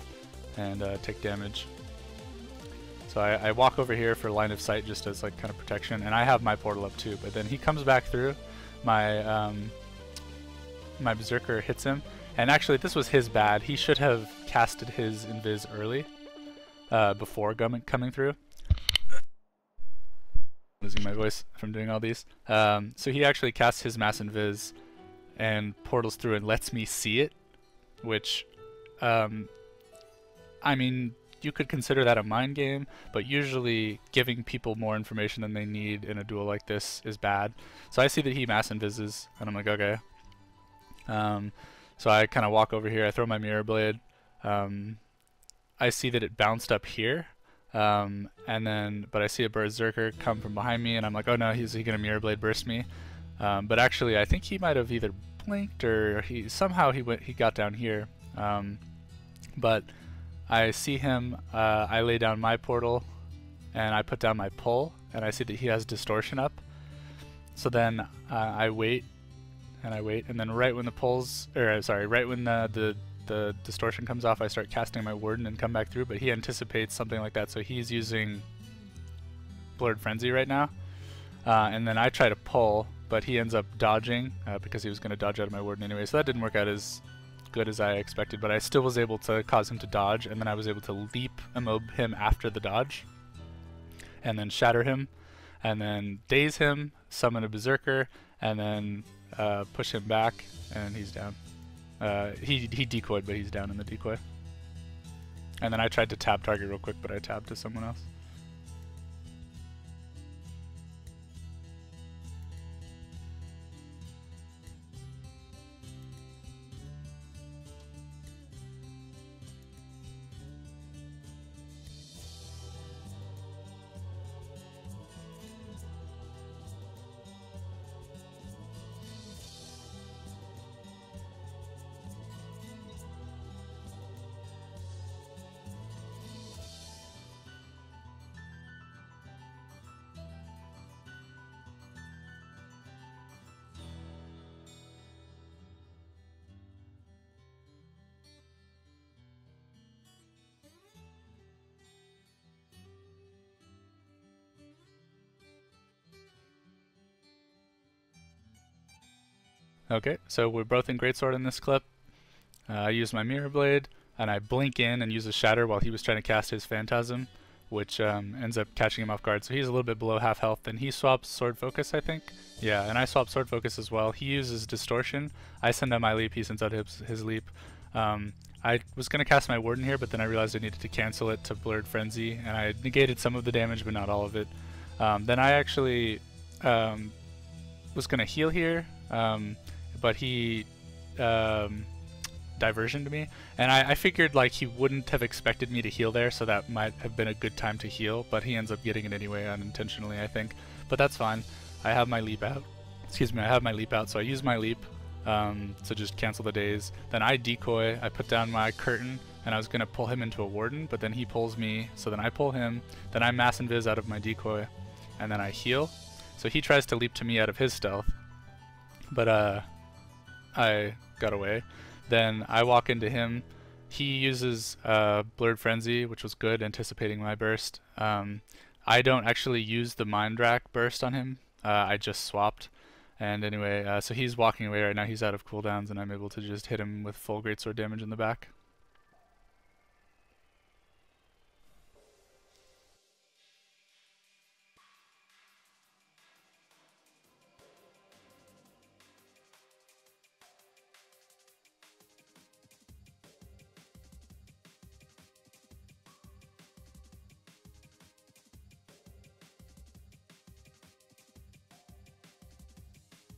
and take damage. So I walk over here for line of sight just as like kind of protection, and I have my portal up too, but then he comes back through, my my Berserker hits him, and actually this was his bad. He should have casted his Invis early before coming through. Losing my voice from doing all these. So he actually casts his Mass Invis and portals through and lets me see it, which I mean, you could consider that a mind game, but usually giving people more information than they need in a duel like this is bad. So I see that he Mass Invises, and I'm like, okay. So I kind of walk over here, I throw my Mirror Blade. I see that it bounced up here, But I see a Berserker come from behind me, and I'm like, oh no, is he gonna Mirror Blade burst me? But actually, I think he might have either blinked or he got down here. But I see him. I lay down my portal, and I put down my pull, and I see that he has distortion up. So then I wait, and then right when right when the distortion comes off, I start casting my Warden and come back through. But he anticipates something like that, so he's using Blurred Frenzy right now. And then I try to pull, but he ends up dodging because he was going to dodge out of my Warden anyway. So that didn't work out as good as I expected, but I still was able to cause him to dodge, and then I was able to leap immob him after the dodge, and then shatter him, and then daze him, summon a Berserker, and then push him back, and he's down. He decoyed, but he's down in the decoy. And then I tried to tab target real quick, but I tabbed to someone else. Okay, so we're both in Greatsword in this clip. I use my Mirror Blade, and I blink in and use a Shatter while he was trying to cast his Phantasm, which ends up catching him off guard. So he's a little bit below half health, and he swaps Sword Focus, I think. Yeah, and I swap Sword Focus as well. He uses Distortion. I send out my leap, he sends out his leap. I was going to cast my Warden here, but then I realized I needed to cancel it to Blurred Frenzy, and I negated some of the damage, but not all of it. Then I actually was going to heal here, but he diversioned me, and I figured like he wouldn't have expected me to heal there, so that might have been a good time to heal, but he ends up getting it anyway unintentionally, I think. But that's fine. I have my leap out. Excuse me, I have my leap out, so I use my leap to just cancel the daze. Then I decoy, I put down my curtain, and I was going to pull him into a Warden, but then he pulls me, so then I pull him, then I mass invis out of my decoy, and then I heal. So he tries to leap to me out of his stealth, but I got away. Then I walk into him. He uses Blurred Frenzy, which was good, anticipating my burst. I don't actually use the Mind Rack burst on him. I just swapped. And anyway, so he's walking away right now. He's out of cooldowns, and I'm able to just hit him with full Greatsword damage in the back.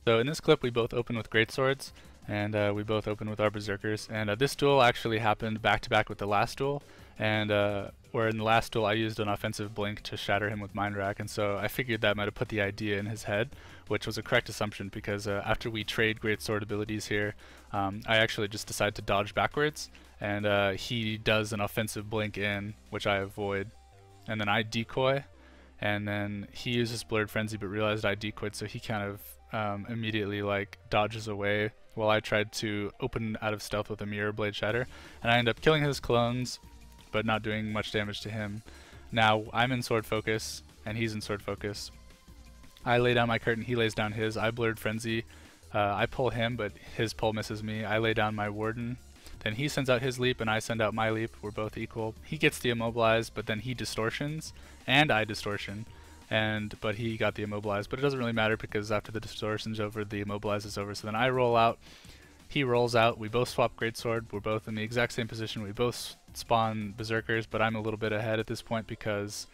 So in this clip, we both open with Greatswords, and we both open with our Berserkers. And this duel actually happened back-to-back with the last duel, and where in the last duel I used an offensive blink to shatter him with Mind Rack, and so I figured that might have put the idea in his head, which was a correct assumption, because after we trade Greatsword abilities here, I actually just decide to dodge backwards, and he does an offensive blink in, which I avoid, and then I decoy, and then he uses Blurred Frenzy but realized I decoyed, so he kind of immediately like dodges away while I tried to open out of stealth with a Mirror Blade Shatter, and I end up killing his clones but not doing much damage to him. Now I'm in Sword Focus and he's in Sword Focus. I lay down my curtain, he lays down his. I Blurred Frenzy. I pull him, but his pull misses me. I lay down my Warden. Then he sends out his leap and I send out my leap. We're both equal. He gets the immobilized, but then he distortions and I distortion. But he got the immobilized, but it doesn't really matter because after the distortion's over, the immobilize is over. So then I roll out, he rolls out, we both swap Greatsword, we're both in the exact same position, we both spawn Berserkers, but I'm a little bit ahead at this point because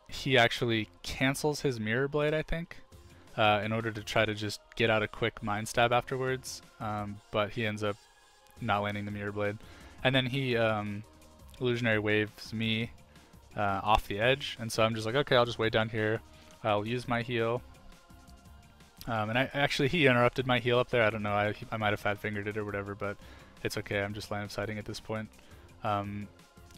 he actually cancels his Mirror Blade, I think, in order to try to just get out a quick Mind Stab afterwards, but he ends up not landing the Mirror Blade. And then he illusionary waves me off the edge, and so I'm just like, okay, I'll just wait down here. I'll use my heal. And he interrupted my heal up there. I don't know, I might have fat fingered it or whatever, but it's okay. I'm just line of sighting at this point.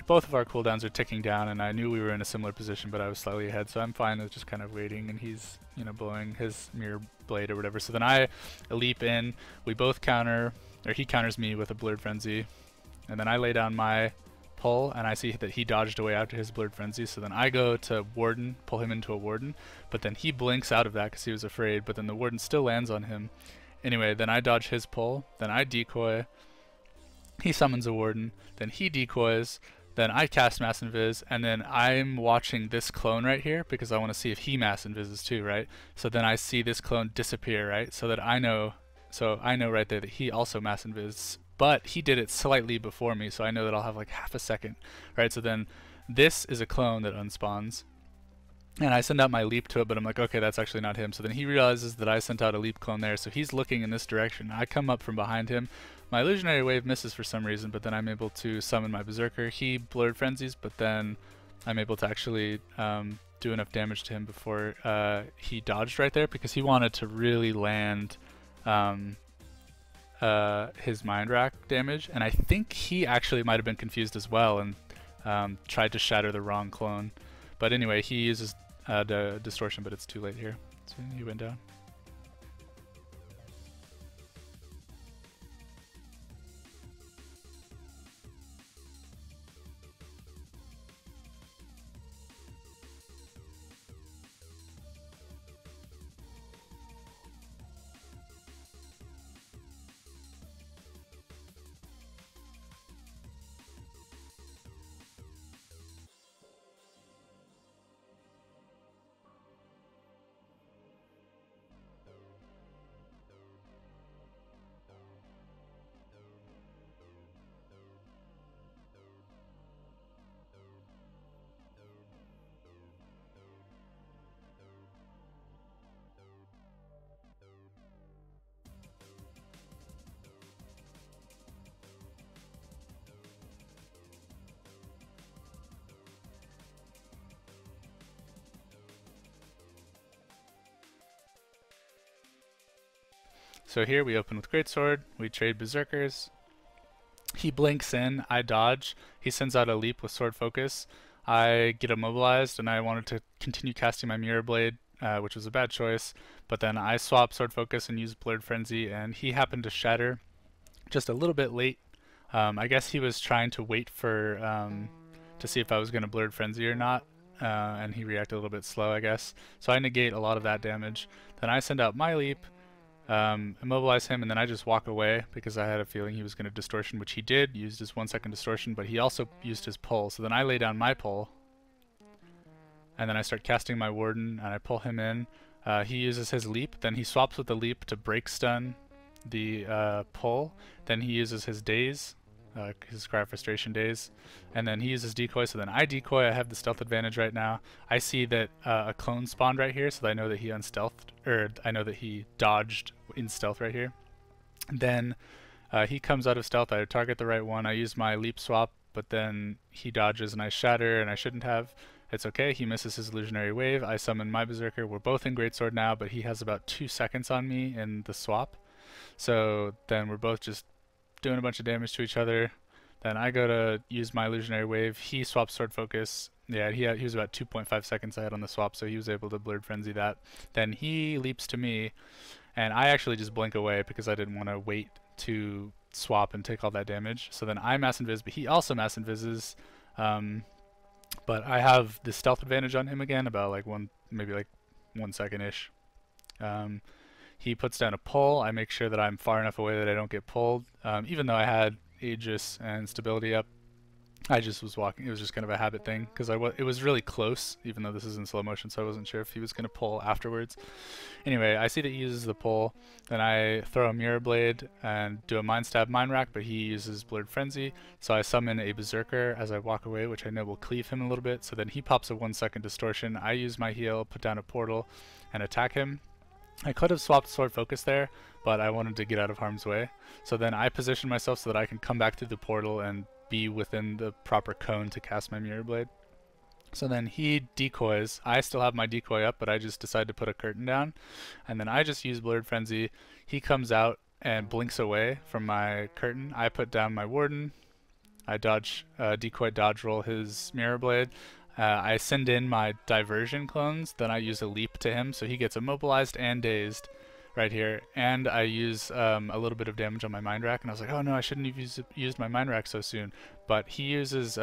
Both of our cooldowns are ticking down, and I knew we were in a similar position, but I was slightly ahead, so I'm fine with just kind of waiting, and he's, you know, blowing his mirror blade or whatever. So then I leap in, we both counter, or he counters me with a blurred frenzy, and then I lay down my pull, and I see that he dodged away after his blurred frenzy, so then I go to warden, pull him into a warden, but then he blinks out of that because he was afraid, but then the warden still lands on him. Anyway, then I dodge his pull, then I decoy, he summons a warden, then he decoys, then I cast Mass Invis, and then I'm watching this clone right here because I want to see if he Mass Invises too, right? So then I see this clone disappear, right? So that I know right there that he also Mass Invis, but he did it slightly before me, so I know that I'll have like half a second, right? So then this is a clone that unspawns, and I send out my leap to it, but I'm like, okay, that's actually not him. So then he realizes that I sent out a leap clone there, so he's looking in this direction. I come up from behind him. My illusionary wave misses for some reason, but then I'm able to summon my berserker. He blurred frenzies, but then I'm able to actually do enough damage to him before he dodged right there, because he wanted to really land his mind rack damage, and I think he actually might have been confused as well and tried to shatter the wrong clone. But anyway, he uses the distortion, but it's too late here, so he went down. So here we open with Greatsword, we trade Berserkers. He blinks in, I dodge, he sends out a leap with Sword Focus. I get immobilized, and I wanted to continue casting my Mirror Blade, which was a bad choice, but then I swap Sword Focus and use Blurred Frenzy, and he happened to shatter just a little bit late. I guess he was trying to wait for to see if I was going to Blurred Frenzy or not, and he reacted a little bit slow, I guess. So I negate a lot of that damage. Then I send out my leap, immobilize him, and then I just walk away because I had a feeling he was going to distortion, which he did, used his 1 second distortion, but he also used his pull. So then I lay down my pull, and then I start casting my warden, and I pull him in. He uses his leap, then he swaps with the leap to break stun the pull, then he uses his daze, his Cry of Frustration daze, and then he uses decoy, so then I decoy. I have the stealth advantage right now. I see that a clone spawned right here, so I know that he unstealthed, or I know that he dodged in stealth right here. Then he comes out of stealth, I target the right one, I use my leap swap, but then he dodges and I shatter, and I shouldn't have. It's okay, he misses his illusionary wave, I summon my berserker. We're both in greatsword now, but he has about 2 seconds on me in the swap. So then we're both just doing a bunch of damage to each other. Then I go to use my illusionary wave, he swaps sword focus. Yeah, he was about 2.5 seconds ahead on the swap, so he was able to blurred frenzy that. Then he leaps to me, and I actually just blink away because I didn't want to wait to swap and take all that damage. So then I mass invis, but he also mass invises. But I have the stealth advantage on him again, about like maybe like 1 second ish. He puts down a pull. I make sure that I'm far enough away that I don't get pulled. Even though I had Aegis and stability up, I just was walking. It was just kind of a habit thing because it was really close, even though this is in slow motion, so I wasn't sure if he was going to pull afterwards. Anyway, I see that he uses the pull. Then I throw a Mirror Blade and do a Mind Stab Mind Rack, but he uses Blurred Frenzy. So I summon a Berserker as I walk away, which I know will cleave him a little bit. So then he pops a 1 second distortion. I use my heal, put down a portal, and attack him. I could have swapped Sword Focus there, but I wanted to get out of harm's way. So then I position myself so that I can come back through the portal and be within the proper cone to cast my Mirror Blade. So then he decoys. I still have my decoy up, but I just decide to put a curtain down. And then I just use Blurred Frenzy. He comes out and blinks away from my curtain. I put down my Warden. I decoy dodge roll his Mirror Blade. I send in my Diversion clones. Then I use a leap to him, so he gets immobilized and dazed right here. And I use a little bit of damage on my Mind Rack. And I was like, oh no, I shouldn't have used my Mind Rack so soon. But he uses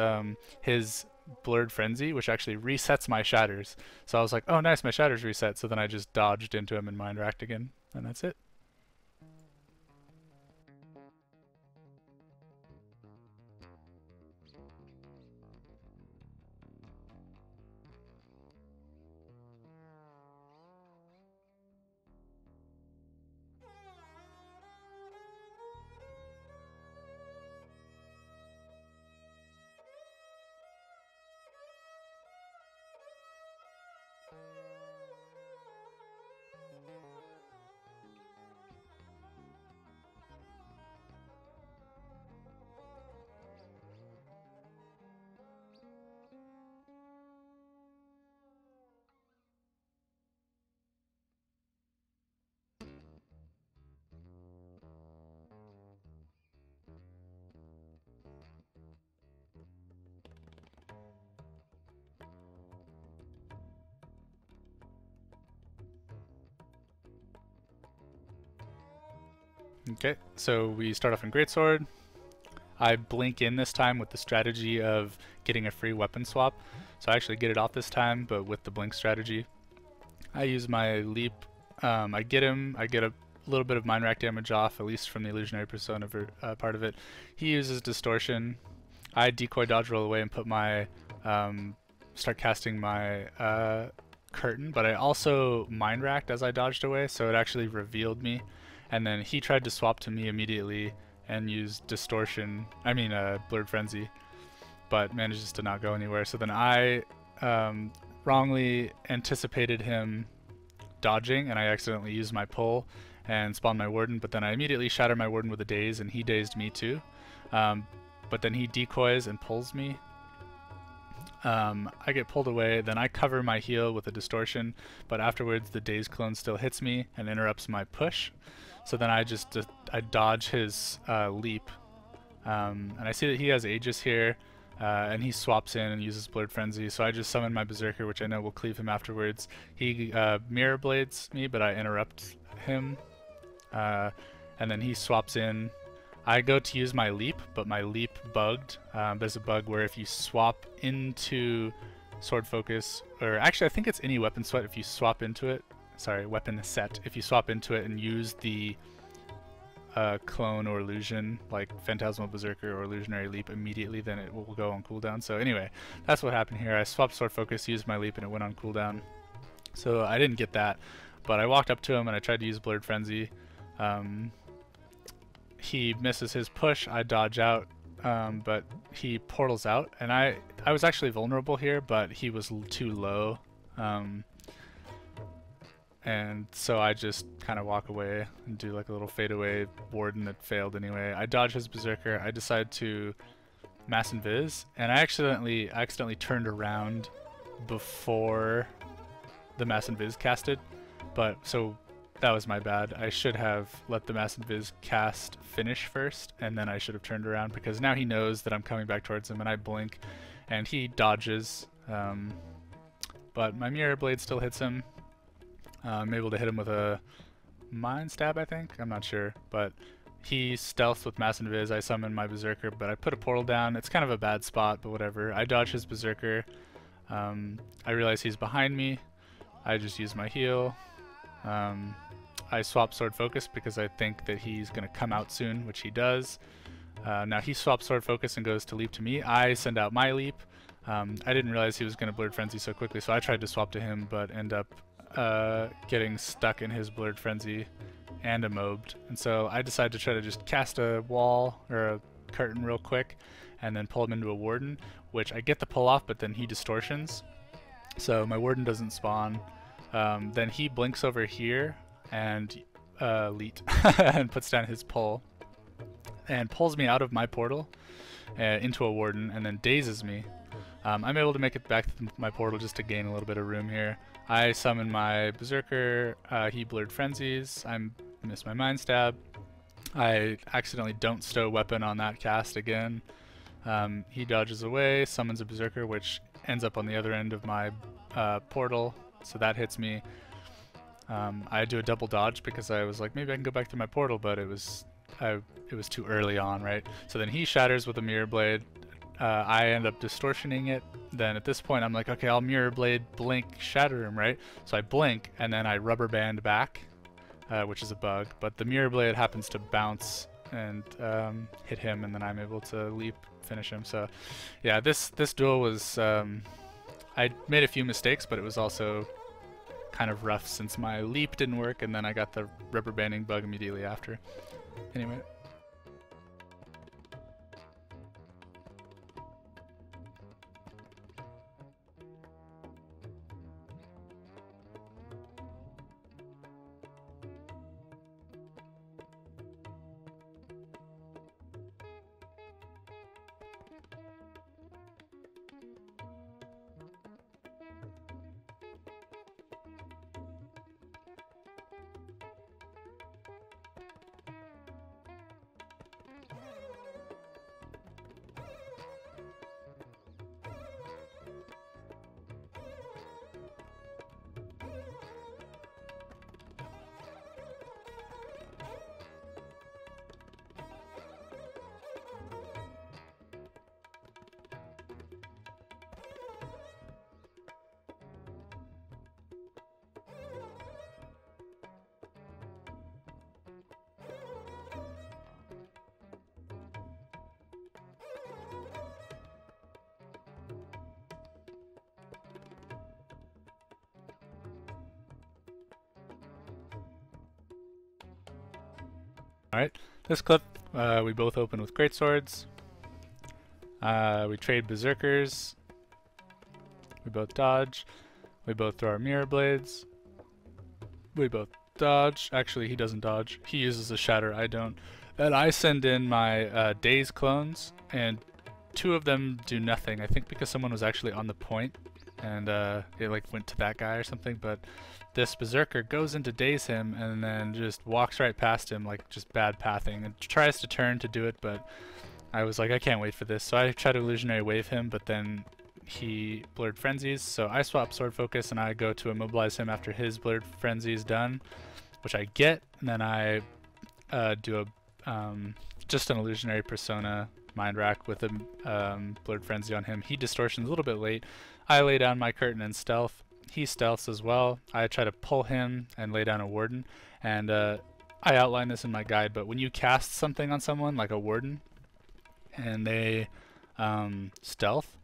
his Blurred Frenzy, which actually resets my shatters. So I was like, oh nice, my shatters reset. So then I just dodged into him and Mind Racked again. And that's it. Okay, so we start off in Greatsword. I blink in this time with the strategy of getting a free weapon swap. So I actually get it off this time, but with the blink strategy. I use my leap. I get him. I get a little bit of Mind Rack damage off, at least from the Illusionary Persona part of it. He uses Distortion. I decoy dodge roll away and put my start casting my curtain, but I also Mind Racked as I dodged away, so it actually revealed me. And then he tried to swap to me immediately and use Distortion, Blurred Frenzy, but manages to not go anywhere. So then I wrongly anticipated him dodging, and I accidentally used my pull and spawned my Warden, but then I immediately shattered my Warden with a daze, and he dazed me too. But then he decoys and pulls me. I get pulled away, then I cover my heal with a Distortion, but afterwards the daze clone still hits me and interrupts my push. So then I dodge his leap, and I see that he has Aegis here, and he swaps in and uses Blurred Frenzy, so I just summon my Berserker, which I know will cleave him afterwards. He Mirror Blades me, but I interrupt him, and then he swaps in. I go to use my leap, but my leap bugged. There's a bug where if you swap into Sword Focus, or actually I think it's any weapon sweat, if you swap into it, weapon set, if you swap into it and use the clone or illusion, like Phantasmal Berserker or Illusionary Leap immediately, then it will go on cooldown. So anyway, that's what happened here. I swapped Sword Focus, used my leap, and it went on cooldown. So I didn't get that, but I walked up to him and I tried to use Blurred Frenzy. He misses his push, I dodge out, but he portals out, and I was actually vulnerable here, but he was too low, and so I just kind of walk away and do like a little fade away Warden that failed anyway. I dodge his Berserker, I decide to Mass Invis, and I accidentally turned around before the Mass Invis casted, but so that was my bad. I should have let the Mass Invis cast finish first, and then I should have turned around, because now he knows that I'm coming back towards him, and I blink, and he dodges, but my Mirror Blade still hits him. I'm able to hit him with a Mind Stab, I think? I'm not sure, but he stealths with Mass Invis. I summon my Berserker, but I put a portal down. It's kind of a bad spot, but whatever. I dodge his Berserker. I realize he's behind me. I just use my heal. I swap Sword Focus because I think that he's going to come out soon, which he does. Now he swaps Sword Focus and goes to leap to me. I send out my leap. I didn't realize he was going to Blurred Frenzy so quickly, so I tried to swap to him, but end up getting stuck in his Blurred Frenzy and immobed. And so I decided to try to just cast a wall or a curtain real quick and then pull him into a Warden, which I get the pull off, but then he distortions. So my Warden doesn't spawn. Then he blinks over here and leet and puts down his pull. and pulls me out of my portal into a warden, and then dazes me. I'm able to make it back to my portal just to gain a little bit of room here. I summon my Berserker, he Blurred Frenzies, I miss my Mind Stab. I accidentally don't stow weapon on that cast again. He dodges away, summons a Berserker, which ends up on the other end of my portal, so that hits me. I do a double dodge because I was like, maybe I can go back through my portal, but it was too early on, right? So then he shatters with a Mirror Blade. I end up distortioning it. Then at this point, I'm like, okay, I'll Mirror Blade, blink, shatter him, right? So I blink, and then I rubber band back, which is a bug. But the Mirror Blade happens to bounce and hit him, and then I'm able to leap, finish him. So yeah, this duel was, I made a few mistakes, but it was also kind of rough since my leap didn't work, and then I got the rubber banding bug immediately after. Anyway. Alright, this clip we both open with greatswords. We trade berserkers. We both dodge. We both throw our mirror blades. We both dodge. Actually, he doesn't dodge. He uses a shatter, I don't. Then I send in my daze clones, and two of them do nothing. I think because someone was actually on the point, and it like went to that guy or something, but this berserker goes in to daze him and then just walks right past him, like just bad pathing, and tries to turn to do it, but I was like, I can't wait for this, so I try to illusionary wave him, but then he blurred frenzies, so I swap sword focus and I go to immobilize him after his blurred frenzy is done, which I get, and then I do a just an illusionary persona mind rack with a blurred frenzy on him. He distortions a little bit late. I lay down my curtain and stealth. He stealths as well. I try to pull him and lay down a warden, and I outline this in my guide, but when you cast something on someone like a warden and they stealth,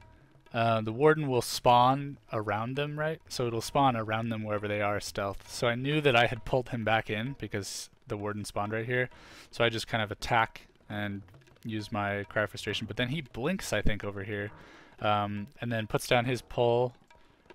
the warden will spawn around them, right? So it'll spawn around them wherever they are stealth. So I knew that I had pulled him back in because the warden spawned right here. So I just kind of attack and use my Cry of Frustration. But then he blinks, I think, over here, and then puts down his pull.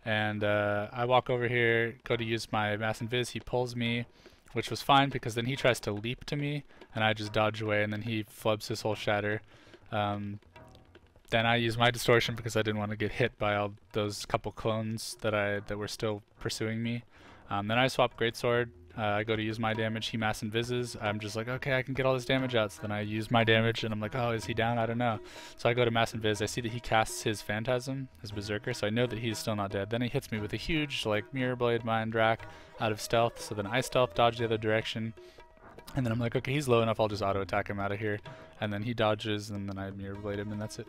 And I walk over here, go to use my Mass Invis. He pulls me, which was fine because then he tries to leap to me, and I just dodge away, and then he flubs his whole shatter. Then I use my distortion because I didn't want to get hit by all those couple clones that were still pursuing me. Then I swap greatsword. I go to use my damage. He Mass Invises. I'm just like, okay, I can get all this damage out. So then I use my damage, and I'm like, oh, is he down? I don't know. So I go to Mass Invis. I see that he casts his Phantasm, his Berserker, so I know that he's still not dead. Then he hits me with a huge, like, Mirror Blade Mind Rack out of stealth. So then I stealth dodge the other direction. And then I'm like, okay, he's low enough. I'll just auto attack him out of here. And then he dodges, and then I Mirror Blade him, and that's it.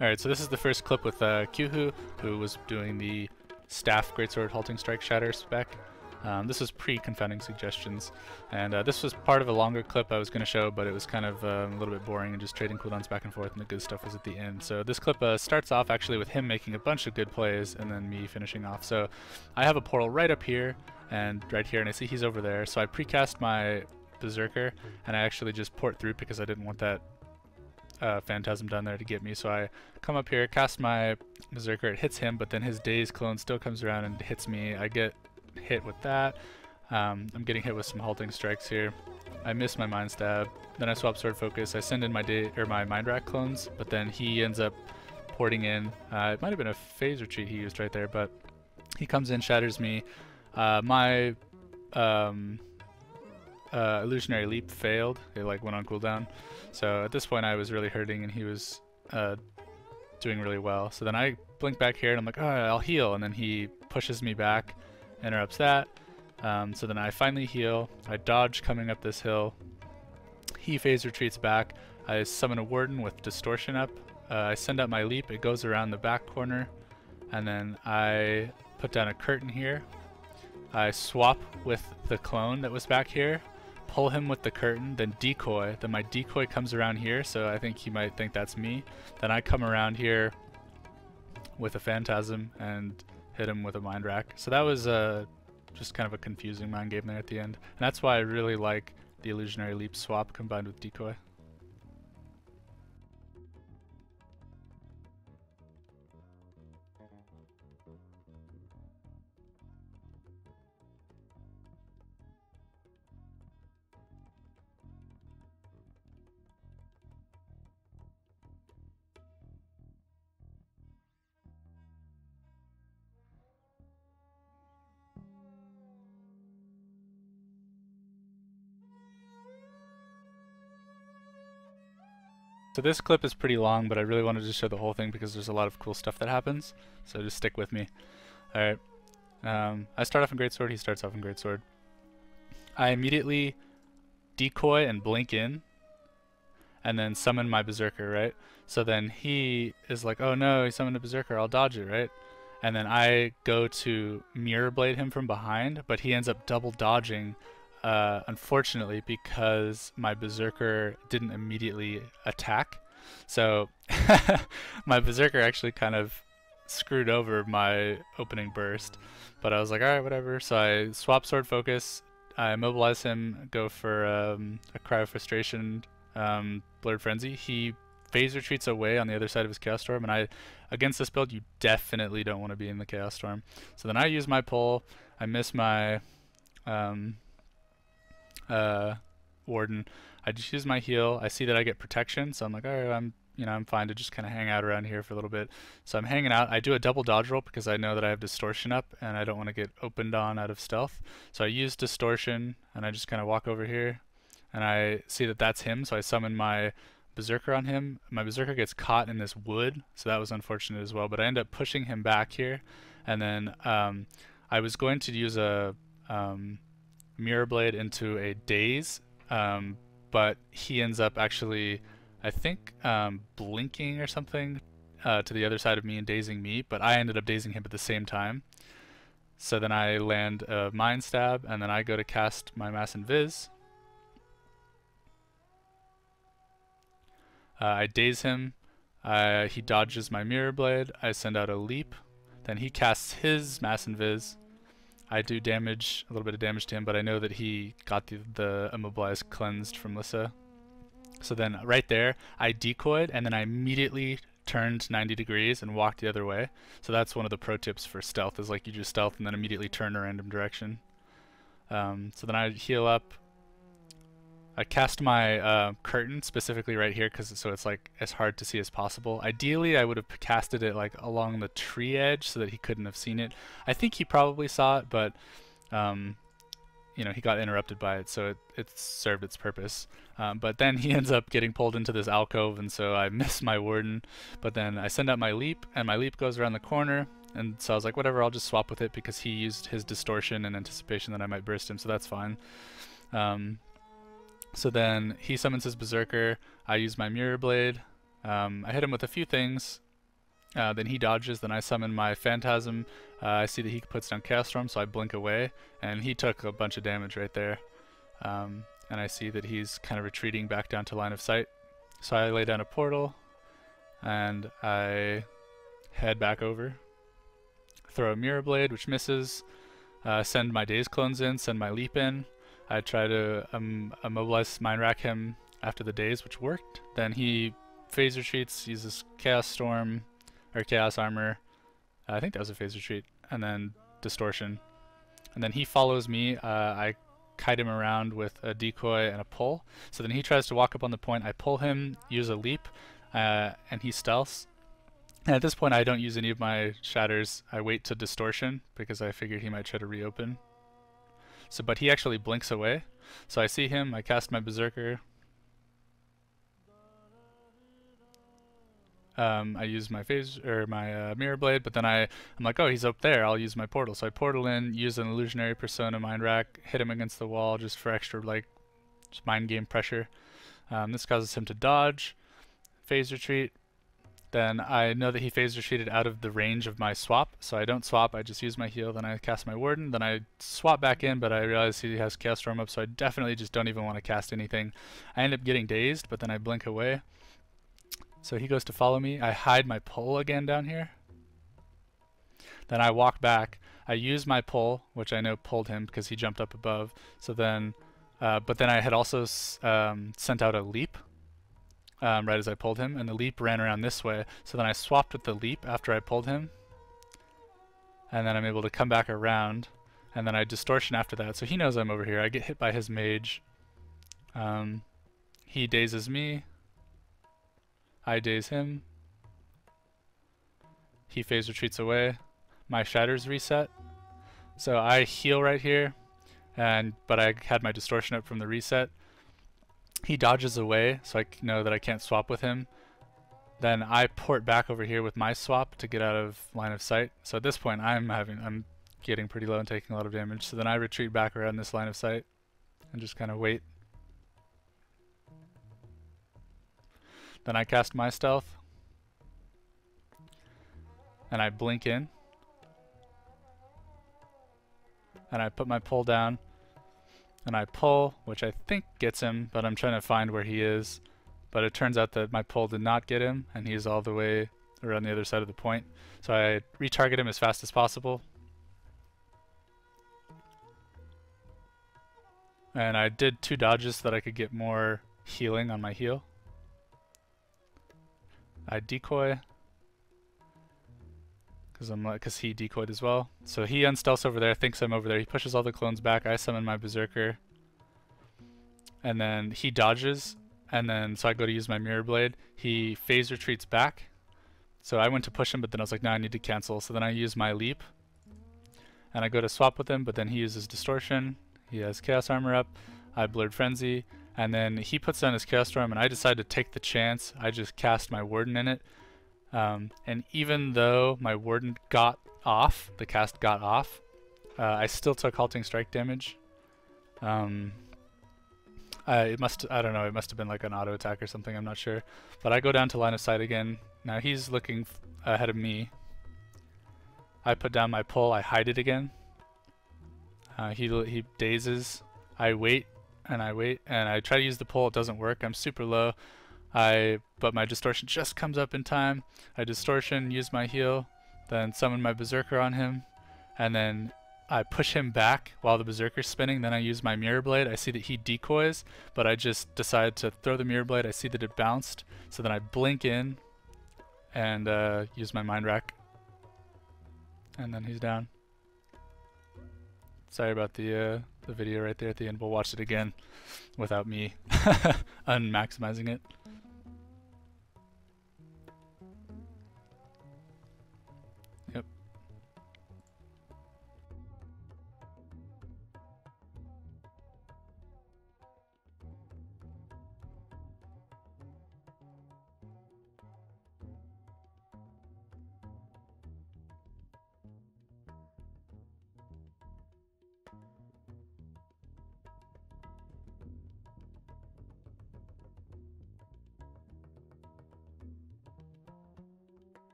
Alright, so this is the first clip with Kyuhu, who was doing the staff greatsword halting strike shatter spec. This was pre-confounding suggestions, and this was part of a longer clip I was going to show, but it was kind of a little bit boring and just trading cooldowns back and forth, and the good stuff was at the end. So this clip starts off actually with him making a bunch of good plays and then me finishing off. So I have a portal right up here and right here, and I see he's over there, so I precast my Berserker, and I actually just port through because I didn't want that Phantasm down there to get me. So I come up here, cast my Berserker, it hits him, but then his Daze clone still comes around and hits me. I get hit with that. I'm getting hit with some halting strikes here. I miss my Mind Stab. Then I swap Sword Focus. I send in my Mind Rack clones, but then he ends up porting in. It might have been a phase retreat he used right there, but he comes in, shatters me. My Illusionary Leap failed. It like went on cooldown. So at this point I was really hurting and he was doing really well. So then I blink back here and I'm like, alright, I'll heal. And then he pushes me back, interrupts that. So then I finally heal. I dodge coming up this hill. He phase retreats back. I summon a Warden with Distortion up. I send out my leap. It goes around the back corner. And then I put down a curtain here. I swap with the clone that was back here, pull him with the curtain, then decoy. Then my decoy comes around here, so I think he might think that's me. Then I come around here with a Phantasm and hit him with a Mind Rack. So that was just kind of a confusing mind game there at the end. And that's why I really like the Illusionary Leap swap combined with decoy. So this clip is pretty long, but I really wanted to show the whole thing because there's a lot of cool stuff that happens. So just stick with me. Alright. I start off in Greatsword, he starts off in Greatsword. I immediately decoy and blink in, and then summon my Berserker, right? So then he is like, oh no, he summoned a Berserker, I'll dodge it, right? And then I go to Mirror Blade him from behind, but he ends up double dodging, unfortunately, because my Berserker didn't immediately attack. So my Berserker actually kind of screwed over my opening burst. But I was like, alright, whatever. So I swap Sword Focus, I immobilize him, go for a Cry of Frustration, Blurred Frenzy. He phase retreats away on the other side of his Chaos Storm, and against this build, you definitely don't want to be in the Chaos Storm. So then I use my pull, I miss my Warden. I just use my heal. I see that I get protection, so I'm like, alright, I'm fine to just kind of hang out around here for a little bit. So I'm hanging out. I do a double dodge roll because I know that I have Distortion up and I don't want to get opened on out of stealth. So I use Distortion and I just kind of walk over here and I see that that's him, so I summon my Berserker on him. My Berserker gets caught in this wood, so that was unfortunate as well, but I end up pushing him back here, and then I was going to use a Mirror Blade into a Daze, but he ends up actually, I think, blinking or something to the other side of me and dazing me, but I ended up dazing him at the same time. So then I land a Mind Stab, and then I go to cast my Mass Invis. I daze him, he dodges my Mirror Blade, I send out a Leap, then he casts his Mass Invis. I do damage, a little bit of damage to him, but I know that he got the immobilized cleansed from Lissa. So then right there, I decoyed, and then I immediately turned 90 degrees and walked the other way. So that's one of the pro tips for stealth, is like you just stealth and then immediately turn a random direction. So then I heal up. I cast my curtain specifically right here so it's like as hard to see as possible. Ideally, I would have casted it like along the tree edge so that he couldn't have seen it. I think he probably saw it, but he got interrupted by it, so it served its purpose. But then he ends up getting pulled into this alcove, and so I miss my Warden. But then I send out my Leap, and my Leap goes around the corner, and so I was like, whatever, I'll just swap with it because he used his Distortion in anticipation that I might burst him, so that's fine. So then he summons his Berserker, I use my Mirror Blade, I hit him with a few things, Then he dodges, then I summon my Phantasm. I see that he puts down Chaos Storm, so I blink away, and he took a bunch of damage right there. And I see that he's kind of retreating back down to line of sight. So I lay down a portal, and I head back over. Throw a Mirror Blade, which misses. Send my Daze Clones in, send my Leap in. I try to immobilize Mind Rack him after the Daze, which worked. Then he phase retreats, uses Chaos Storm, or Chaos Armor. I think that was a phase retreat. And then Distortion. And then he follows me. I kite him around with a decoy and a pull. So then he tries to walk up on the point. I pull him, use a leap, and he stealths. And at this point, I don't use any of my shatters. I wait to Distortion because I figure he might try to reopen. So, but he actually blinks away. So I see him. I cast my Berserker. I use my phase or my Mirror Blade, but then I'm like, oh, he's up there. I'll use my portal. So I portal in, use an Illusionary Persona Mind Rack, hit him against the wall just for extra just mind game pressure. This causes him to dodge, phase retreat. Then I know that he phase retreated out of the range of my swap, so I don't swap. I just use my heal. Then I cast my Warden. Then I swap back in, but I realize he has Chaos Storm up, so I definitely just don't even want to cast anything. I end up getting dazed, but then I blink away. So he goes to follow me. I hide my pull again down here. Then I walk back. I use my pull, which I know pulled him because he jumped up above. So then, but then I had also sent out a leap right as I pulled him, and the leap ran around this way. So then I swapped with the leap after I pulled him, and then I'm able to come back around, and then I distortion after that. So he knows I'm over here. I get hit by his mage. He dazes me. I daze him. He phase retreats away. My shatters reset. So I heal right here, but I had my distortion up from the reset. He dodges away, so I know that I can't swap with him. Then I port back over here with my swap to get out of line of sight. So at this point I'm getting pretty low and taking a lot of damage. So then I retreat back around this line of sight and just kind of wait. Then I cast my stealth, and I blink in, and I put my pull down, and I pull, which I think gets him, but I'm trying to find where he is. But it turns out that my pull did not get him, and he's all the way around the other side of the point. So I retarget him as fast as possible. And I did 2 dodges so that I could get more healing on my heal. I decoy, because he decoyed as well. So he unstealths over there, thinks I'm over there. He pushes all the clones back. I summon my Berserker, and then he dodges. And then so I go to use my Mirror Blade. He phase retreats back. So I went to push him, but then I was like, no, I need to cancel. So then I use my leap, and I go to swap with him, but then he uses Distortion. He has Chaos Armor up. I Blurred Frenzy. And then he puts down his Chaos Storm, and I decide to take the chance. I just cast my Warden in it. And even though my Warden got off, the cast got off, I still took Halting Strike damage. I don't know, it must have been like an auto attack or something, I'm not sure. But I go down to line of sight again. Now he's looking ahead of me. I put down my pull, I hide it again. He dazes. I wait. And I try to use the pull, it doesn't work. I'm super low. But my distortion just comes up in time. I distortion, use my heal, then summon my Berserker on him, and then I push him back while the Berserker's spinning. Then I use my Mirror Blade. I see that he decoys, but I just decide to throw the Mirror Blade. I see that it bounced, so then I blink in and use my Mind Rack, and then he's down. Sorry about the video right there at the end. We'll watch it again without me unmaximizing it. Yep.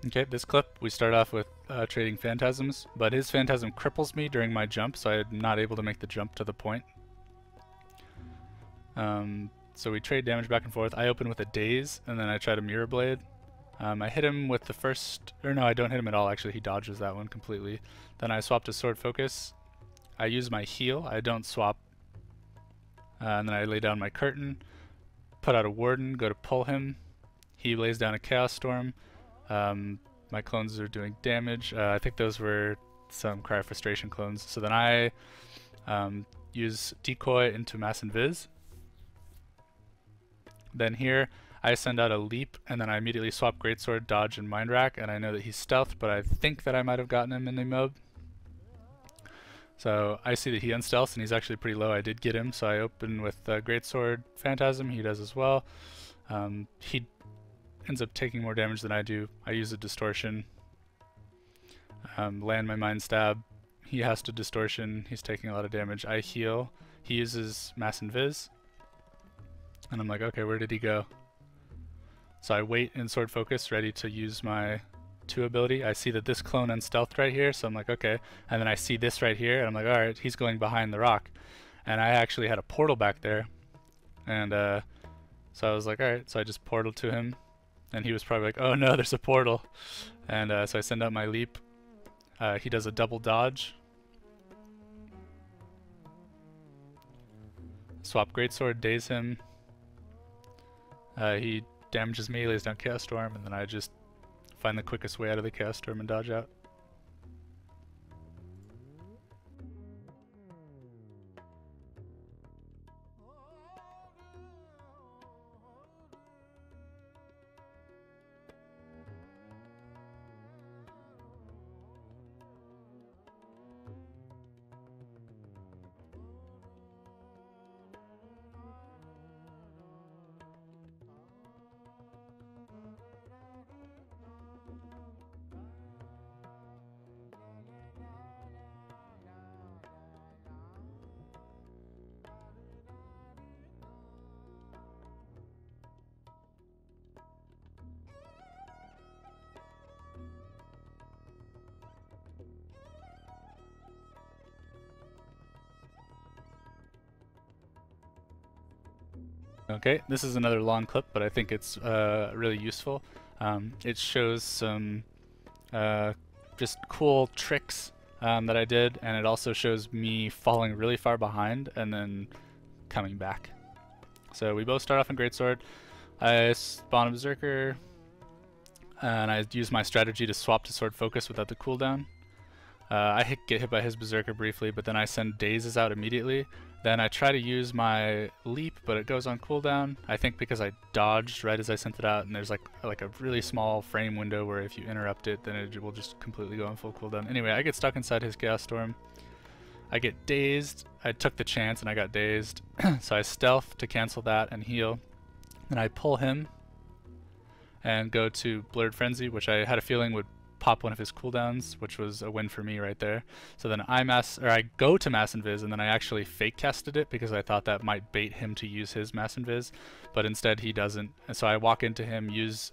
Okay, this clip we start off with trading phantasms, but his phantasm cripples me during my jump, so I'm not able to make the jump to the point. So we trade damage back and forth. I open with a daze, and then I try to mirror blade. I hit him with the first, or no, I don't hit him at all. Actually, he dodges that one completely. Then I swap to sword focus. I use my heal. I don't swap. And then I lay down my curtain, put out a warden, go to pull him. He lays down a chaos storm. My clones are doing damage. I think those were some Cry of Frustration clones. So then I use decoy into mass invis. Then here I send out a leap, and then I immediately swap greatsword, dodge, and mind rack. And I know that he's stealthed, but I think that I might have gotten him in the mob. So I see that he unstealths, and he's actually pretty low. I did get him, so I open with greatsword phantasm. He does as well. He ends up taking more damage than I do. I use a distortion, land my mind stab. He has to distortion. He's taking a lot of damage. I heal. He uses mass invis, and I'm like, okay, where did he go? So I wait in sword focus, ready to use my 2 ability. I see that this clone unstealthed right here, so I'm like, okay. And then I see this right here, and I'm like, alright, he's going behind the rock. And I actually had a portal back there, and so I was like, alright. So I just portaled to him, and he was probably like, oh no, there's a portal. And so I send out my leap. He does a double dodge. Swap greatsword, daze him. He damages me, lays down Chaos Storm, and then I just find the quickest way out of the Chaos Storm and dodge out. Okay, this is another long clip, but I think it's really useful. It shows some just cool tricks that I did, and it also shows me falling really far behind and then coming back. So we both start off in greatsword. I spawn a berserker, and I use my strategy to swap to sword focus without the cooldown. I get hit by his berserker briefly, but then I send dazes out immediately. Then I try to use my leap, but it goes on cooldown. I think because I dodged right as I sent it out, and there's like a really small frame window where if you interrupt it, then it will just completely go on full cooldown. Anyway, I get stuck inside his Chaos Storm. I get dazed. I took the chance and I got dazed. So I stealth to cancel that and heal. Then I pull him and go to Blurred Frenzy, which I had a feeling would pop one of his cooldowns, which was a win for me right there. So then I go to Mass Invis, and then I actually fake casted it because I thought that might bait him to use his Mass Invis, but instead he doesn't. And so I walk into him, use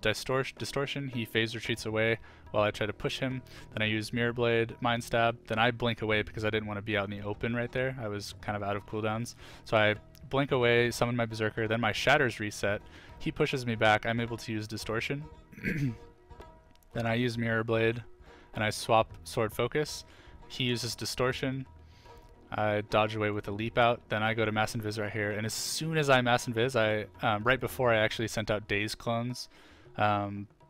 distortion, he phase retreats away while I try to push him. Then I use Mirror Blade, Mind Stab, then I blink away because I didn't want to be out in the open right there. I was kind of out of cooldowns. So I blink away, summon my Berserker, then my Shatters reset. He pushes me back, I'm able to use Distortion. Then I use Mirror Blade, and I swap Sword Focus. He uses Distortion. I dodge away with a Leap Out. Then I go to Mass Invis right here, and as soon as I Mass Invis, right before I actually sent out Daze Clones,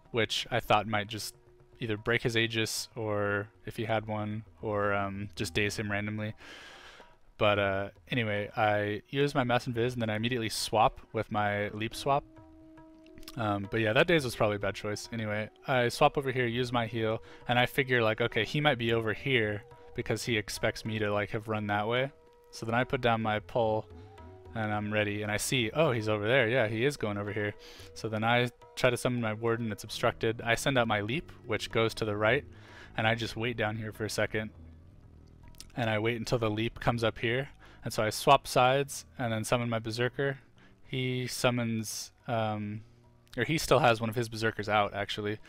which I thought might just either break his Aegis, or if he had one, or just daze him randomly. But anyway, I use my Mass Invis, and then I immediately swap with my Leap Swap. But yeah, that daze was probably a bad choice. Anyway, I swap over here, use my heal, and I figure like, okay, he might be over here because he expects me to like have run that way. So then I put down my pull, and I'm ready, and I see, oh, he's over there. Yeah, he is going over here. So then I try to summon my warden, it's obstructed. I send out my leap, which goes to the right, and I just wait down here for a second, and I wait until the leap comes up here. And so I swap sides and then summon my berserker. He summons, or he still has one of his berserkers out actually,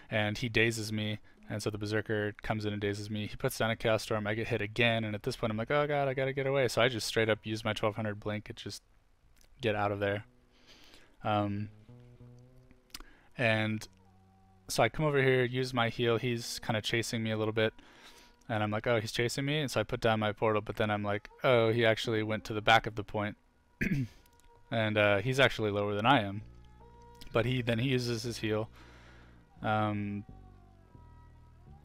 and he dazes me. And so the Berserker comes in and dazes me. He puts down a Chaos Storm. I get hit again, and at this point I'm like, oh god, I gotta get away. So I just straight up use my 1200 blink and just get out of there. Um, and so I come over here, use my heal. He's kind of chasing me a little bit, and I'm like, oh, he's chasing me. And so I put down my portal, but then I'm like, oh, he actually went to the back of the point, and he's actually lower than I am. But he uses his heal.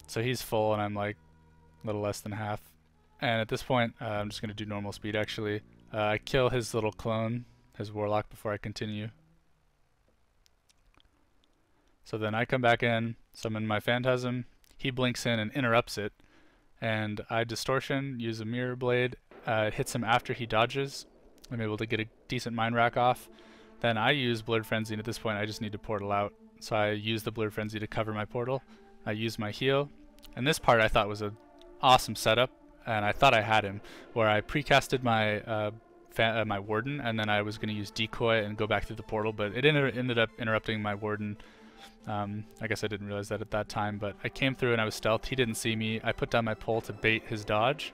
So he's full, and I'm like a little less than half. And at this point, I'm just going to do normal speed, actually. I kill his little clone, his Warlock, before I continue. So then I come back in, summon my Phantasm. He blinks in and interrupts it. And I Distortion, use a Mirror Blade. It hits him after he dodges. I'm able to get a decent Mind Rack off. Then I use Blurred Frenzy, and at this point I just need to portal out. So I use the Blurred Frenzy to cover my portal. I use my heal. And this part I thought was an awesome setup, and I thought I had him, where I precasted my my Warden, and then I was going to use Decoy and go back through the portal, but it ended up interrupting my Warden. I guess I didn't realize that at that time, but I came through and I was stealthed. He didn't see me. I put down my pole to bait his dodge,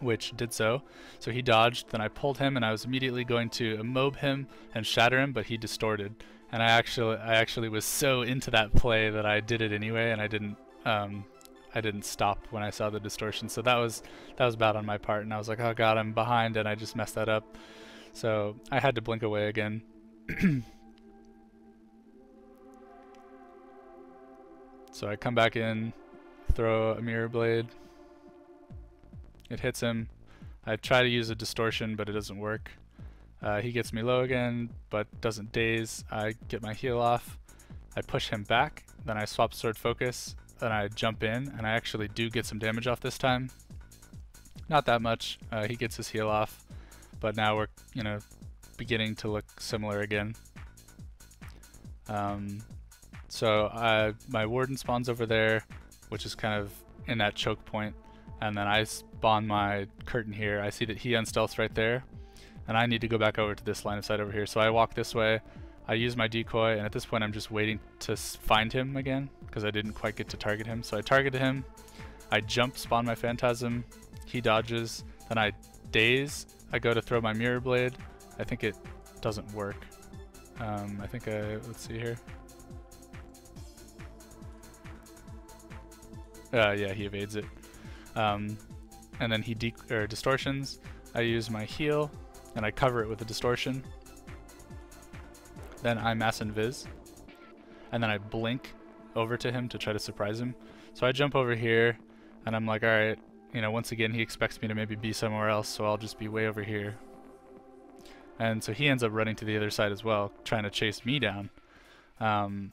which did so. So he dodged, then I pulled him, and I was immediately going to immob him and shatter him, but he distorted. And I actually was so into that play that I did it anyway, and I didn't stop when I saw the distortion. So that was bad on my part, and I was like, oh god, I'm behind, and I just messed that up. So I had to blink away again. So I come back in, throw a Mirror Blade. It hits him. I try to use a Distortion, but it doesn't work. He gets me low again, but doesn't daze. I get my heal off. I push him back, then I swap Sword Focus, then I jump in, and I actually do get some damage off this time. Not that much. He gets his heal off, but now we're, beginning to look similar again. So my Warden spawns over there, which is kind of in that choke point, and then I spawn my Curtain here. I see that he unstealths right there, and I need to go back over to this line of sight over here. So I walk this way, I use my decoy, and at this point I'm just waiting to find him again, because I didn't quite get to target him. So I targeted him, I jump, spawn my Phantasm, he dodges, then I daze, I go to throw my Mirror Blade. I think it doesn't work. Let's see here. Yeah, he evades it. And then he distortions. I use my heal, and I cover it with a distortion. Then I mass invis, and then I blink over to him to try to surprise him. So I jump over here, and I'm like, alright, once again he expects me to maybe be somewhere else, so I'll just be way over here. And so he ends up running to the other side as well, trying to chase me down. And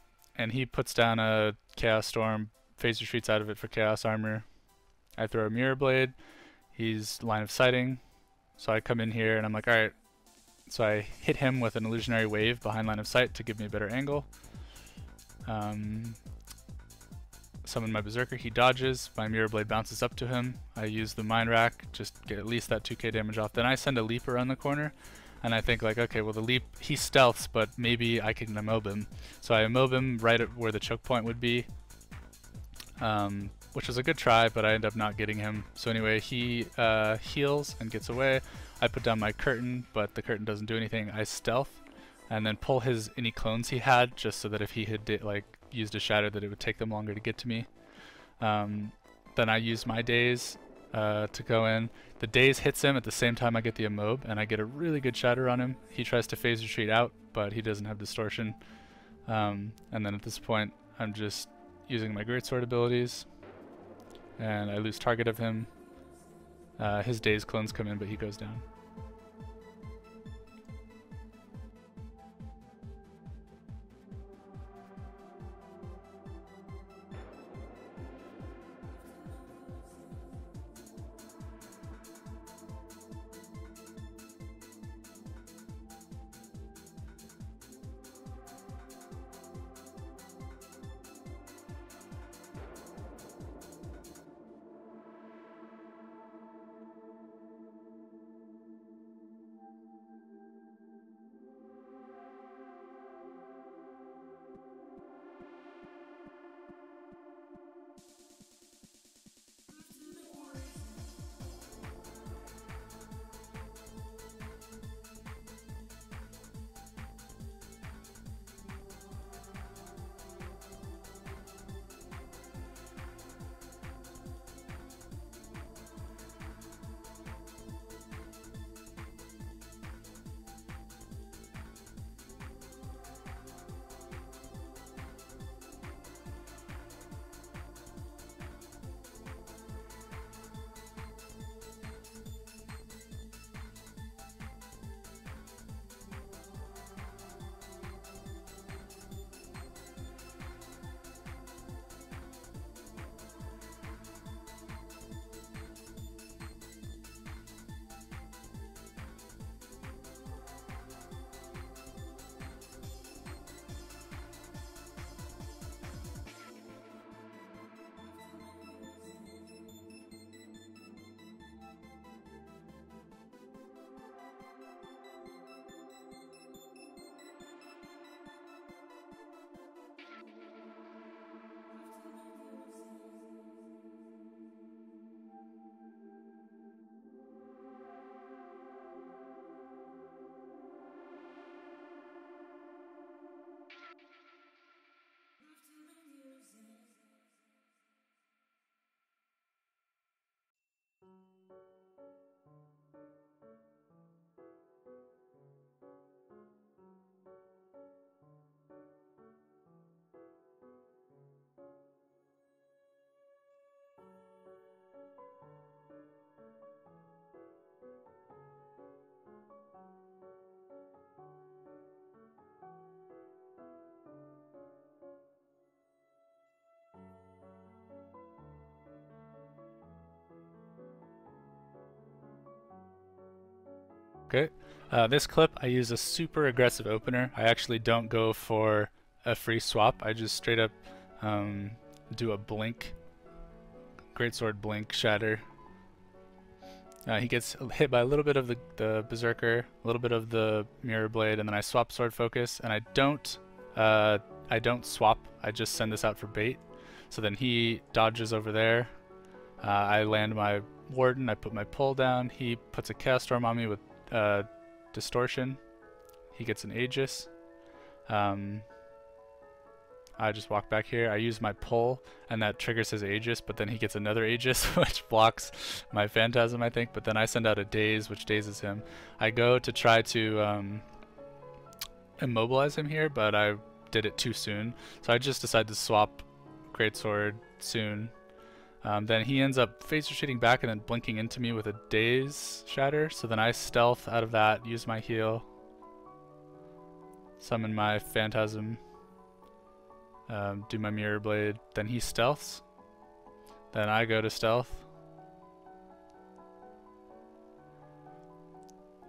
he puts down a Chaos Storm, phase retreats out of it for Chaos Armor. I throw a Mirror Blade, he's line of sighting, so I come in here and I'm like, alright. So I hit him with an Illusionary Wave behind line of sight to give me a better angle. Summon my Berserker, he dodges, my Mirror Blade bounces up to him. I use the Mind Rack, just get at least that 2k damage off. Then I send a leap around the corner, and I think like, okay, well the leap, he stealths, but maybe I can immob him. So I immob him right at where the choke point would be, which was a good try, but I end up not getting him. So anyway, he heals and gets away. I put down my Curtain, but the Curtain doesn't do anything. I stealth, and then pull any clones he had, just so that if he had used a shatter, that it would take them longer to get to me. Then I use my daze to go in. The daze hits him at the same time I get the immob, and I get a really good shatter on him. He tries to phase retreat out, but he doesn't have distortion. And then at this point, I'm just using my Greatsword abilities, and I lose target of him. His daze clones come in, but he goes down. Okay. This clip, I use a super aggressive opener. I actually don't go for a free swap. I just straight up do a blink, greatsword blink shatter. He gets hit by a little bit of the berserker, a little bit of the mirror blade, and then I swap sword focus, and I don't swap. I just send this out for bait. So then he dodges over there. I land my warden. I put my pull down. He puts a chaos storm on me with distortion. He gets an Aegis. I just walk back here. I use my pull, and that triggers his Aegis, but then he gets another Aegis, which blocks my Phantasm, I think. But then I send out a Daze, which dazes him. I go to try to immobilize him here, but I did it too soon. So I just decide to swap Greatsword soon. Then he ends up phase retreating back and then blinking into me with a Daze Shatter. So then I stealth out of that, use my heal, summon my Phantasm, do my Mirror Blade. Then he stealths. Then I go to stealth.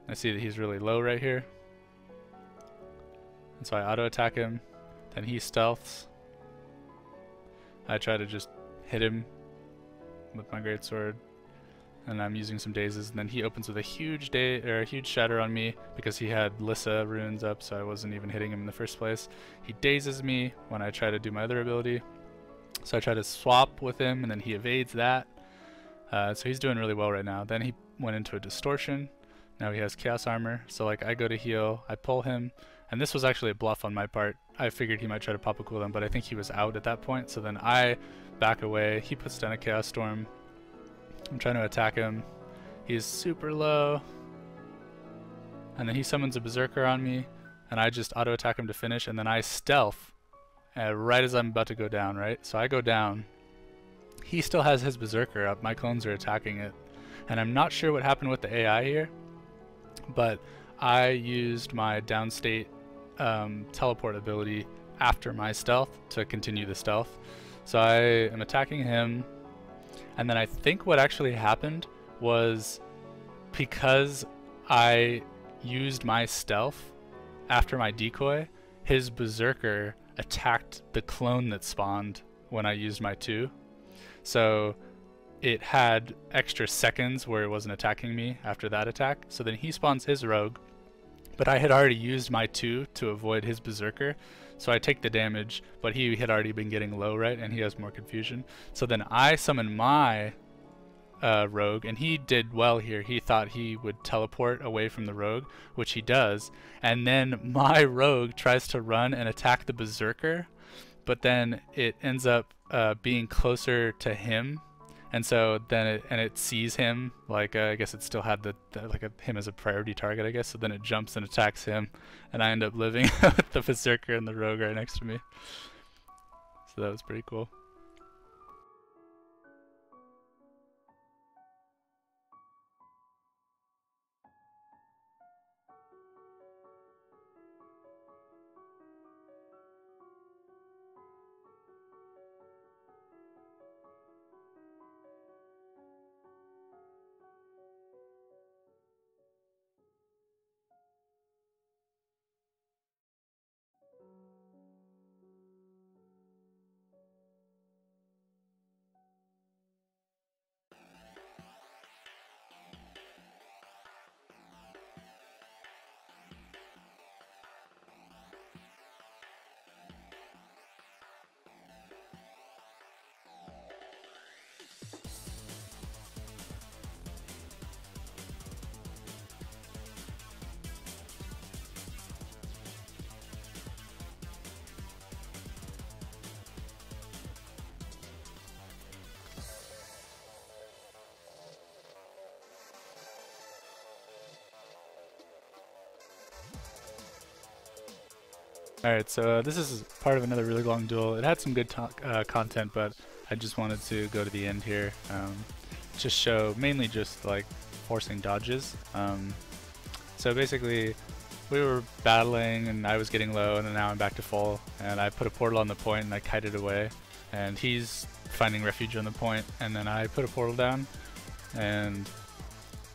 I see that he's really low right here. And so I auto attack him. Then he stealths. I try to just hit him with my greatsword, and I'm using some dazes, and then he opens with a huge huge shatter on me because he had Lissa runes up, so I wasn't even hitting him in the first place. He dazes me when I try to do my other ability, so I try to swap with him, and then he evades that. So he's doing really well right now. Then he went into a distortion. Now he has chaos armor, so like I go to heal, I pull him, and this was actually a bluff on my part. I figured he might try to pop a cooldown, but I think he was out at that point, so then I back away. He puts down a chaos storm. I'm trying to attack him. He's super low, and then he summons a berserker on me, and I just auto attack him to finish, and then I stealth right as I'm about to go down, right? So I go down. He still has his berserker up. My clones are attacking it, and I'm not sure what happened with the AI here, but I used my downstate teleport ability after my stealth to continue the stealth. So I am attacking him, and then I think what actually happened was because I used my stealth after my decoy, his berserker attacked the clone that spawned when I used my 2. So it had extra seconds where it wasn't attacking me after that attack. So then he spawns his rogue, but I had already used my 2 to avoid his berserker. So I take the damage, but he had already been getting low, right? And he has more confusion. So then I summon my rogue, and he did well here. He thought he would teleport away from the rogue, which he does. And then my rogue tries to run and attack the berserker, but then it ends up being closer to him. And so then it sees him, like I guess it still had him as a priority target, I guess. So then it jumps and attacks him, and I end up living with the berserker and the rogue right next to me. So that was pretty cool. Alright, so this is part of another really long duel. It had some good content, but I just wanted to go to the end here. Just show mainly just like forcing dodges. So basically we were battling and I was getting low, and then now I'm back to full, and I put a portal on the point and I kited away, and he's finding refuge on the point, and then I put a portal down, and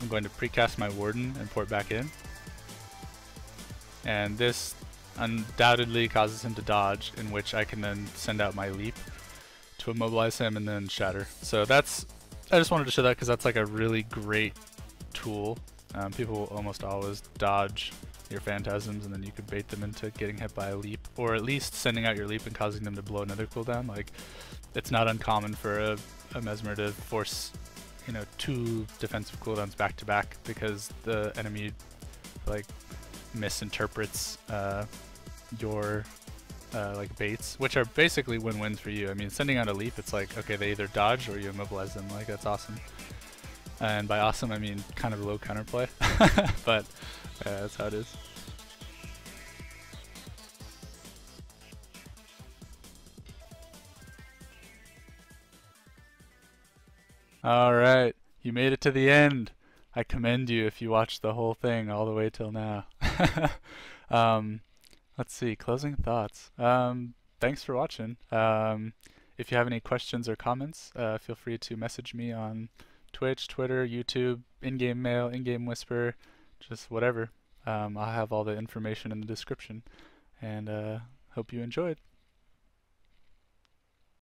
I'm going to precast my Warden and port back in. And this undoubtedly causes him to dodge, in which I can then send out my Leap to immobilize him and then Shatter. So that's, I just wanted to show that because that's like a really great tool. People almost always dodge your Phantasms and then you could bait them into getting hit by a Leap, or at least sending out your Leap and causing them to blow another cooldown. Like, it's not uncommon for a Mesmer to force, you know, 2 defensive cooldowns back to back because the enemy like misinterprets your like baits, which are basically win-wins for you. I mean, sending out a Leap, it's like, okay, they either dodge or you immobilize them. Like, that's awesome. And by awesome, I mean kind of low counterplay, but that's how it is. Alright, you made it to the end. I commend you if you watched the whole thing all the way till now. um, let's see, closing thoughts. Thanks for watching. If you have any questions or comments, feel free to message me on Twitch, Twitter, YouTube, in-game mail, in-game whisper, just whatever. I'll have all the information in the description, and hope you enjoyed.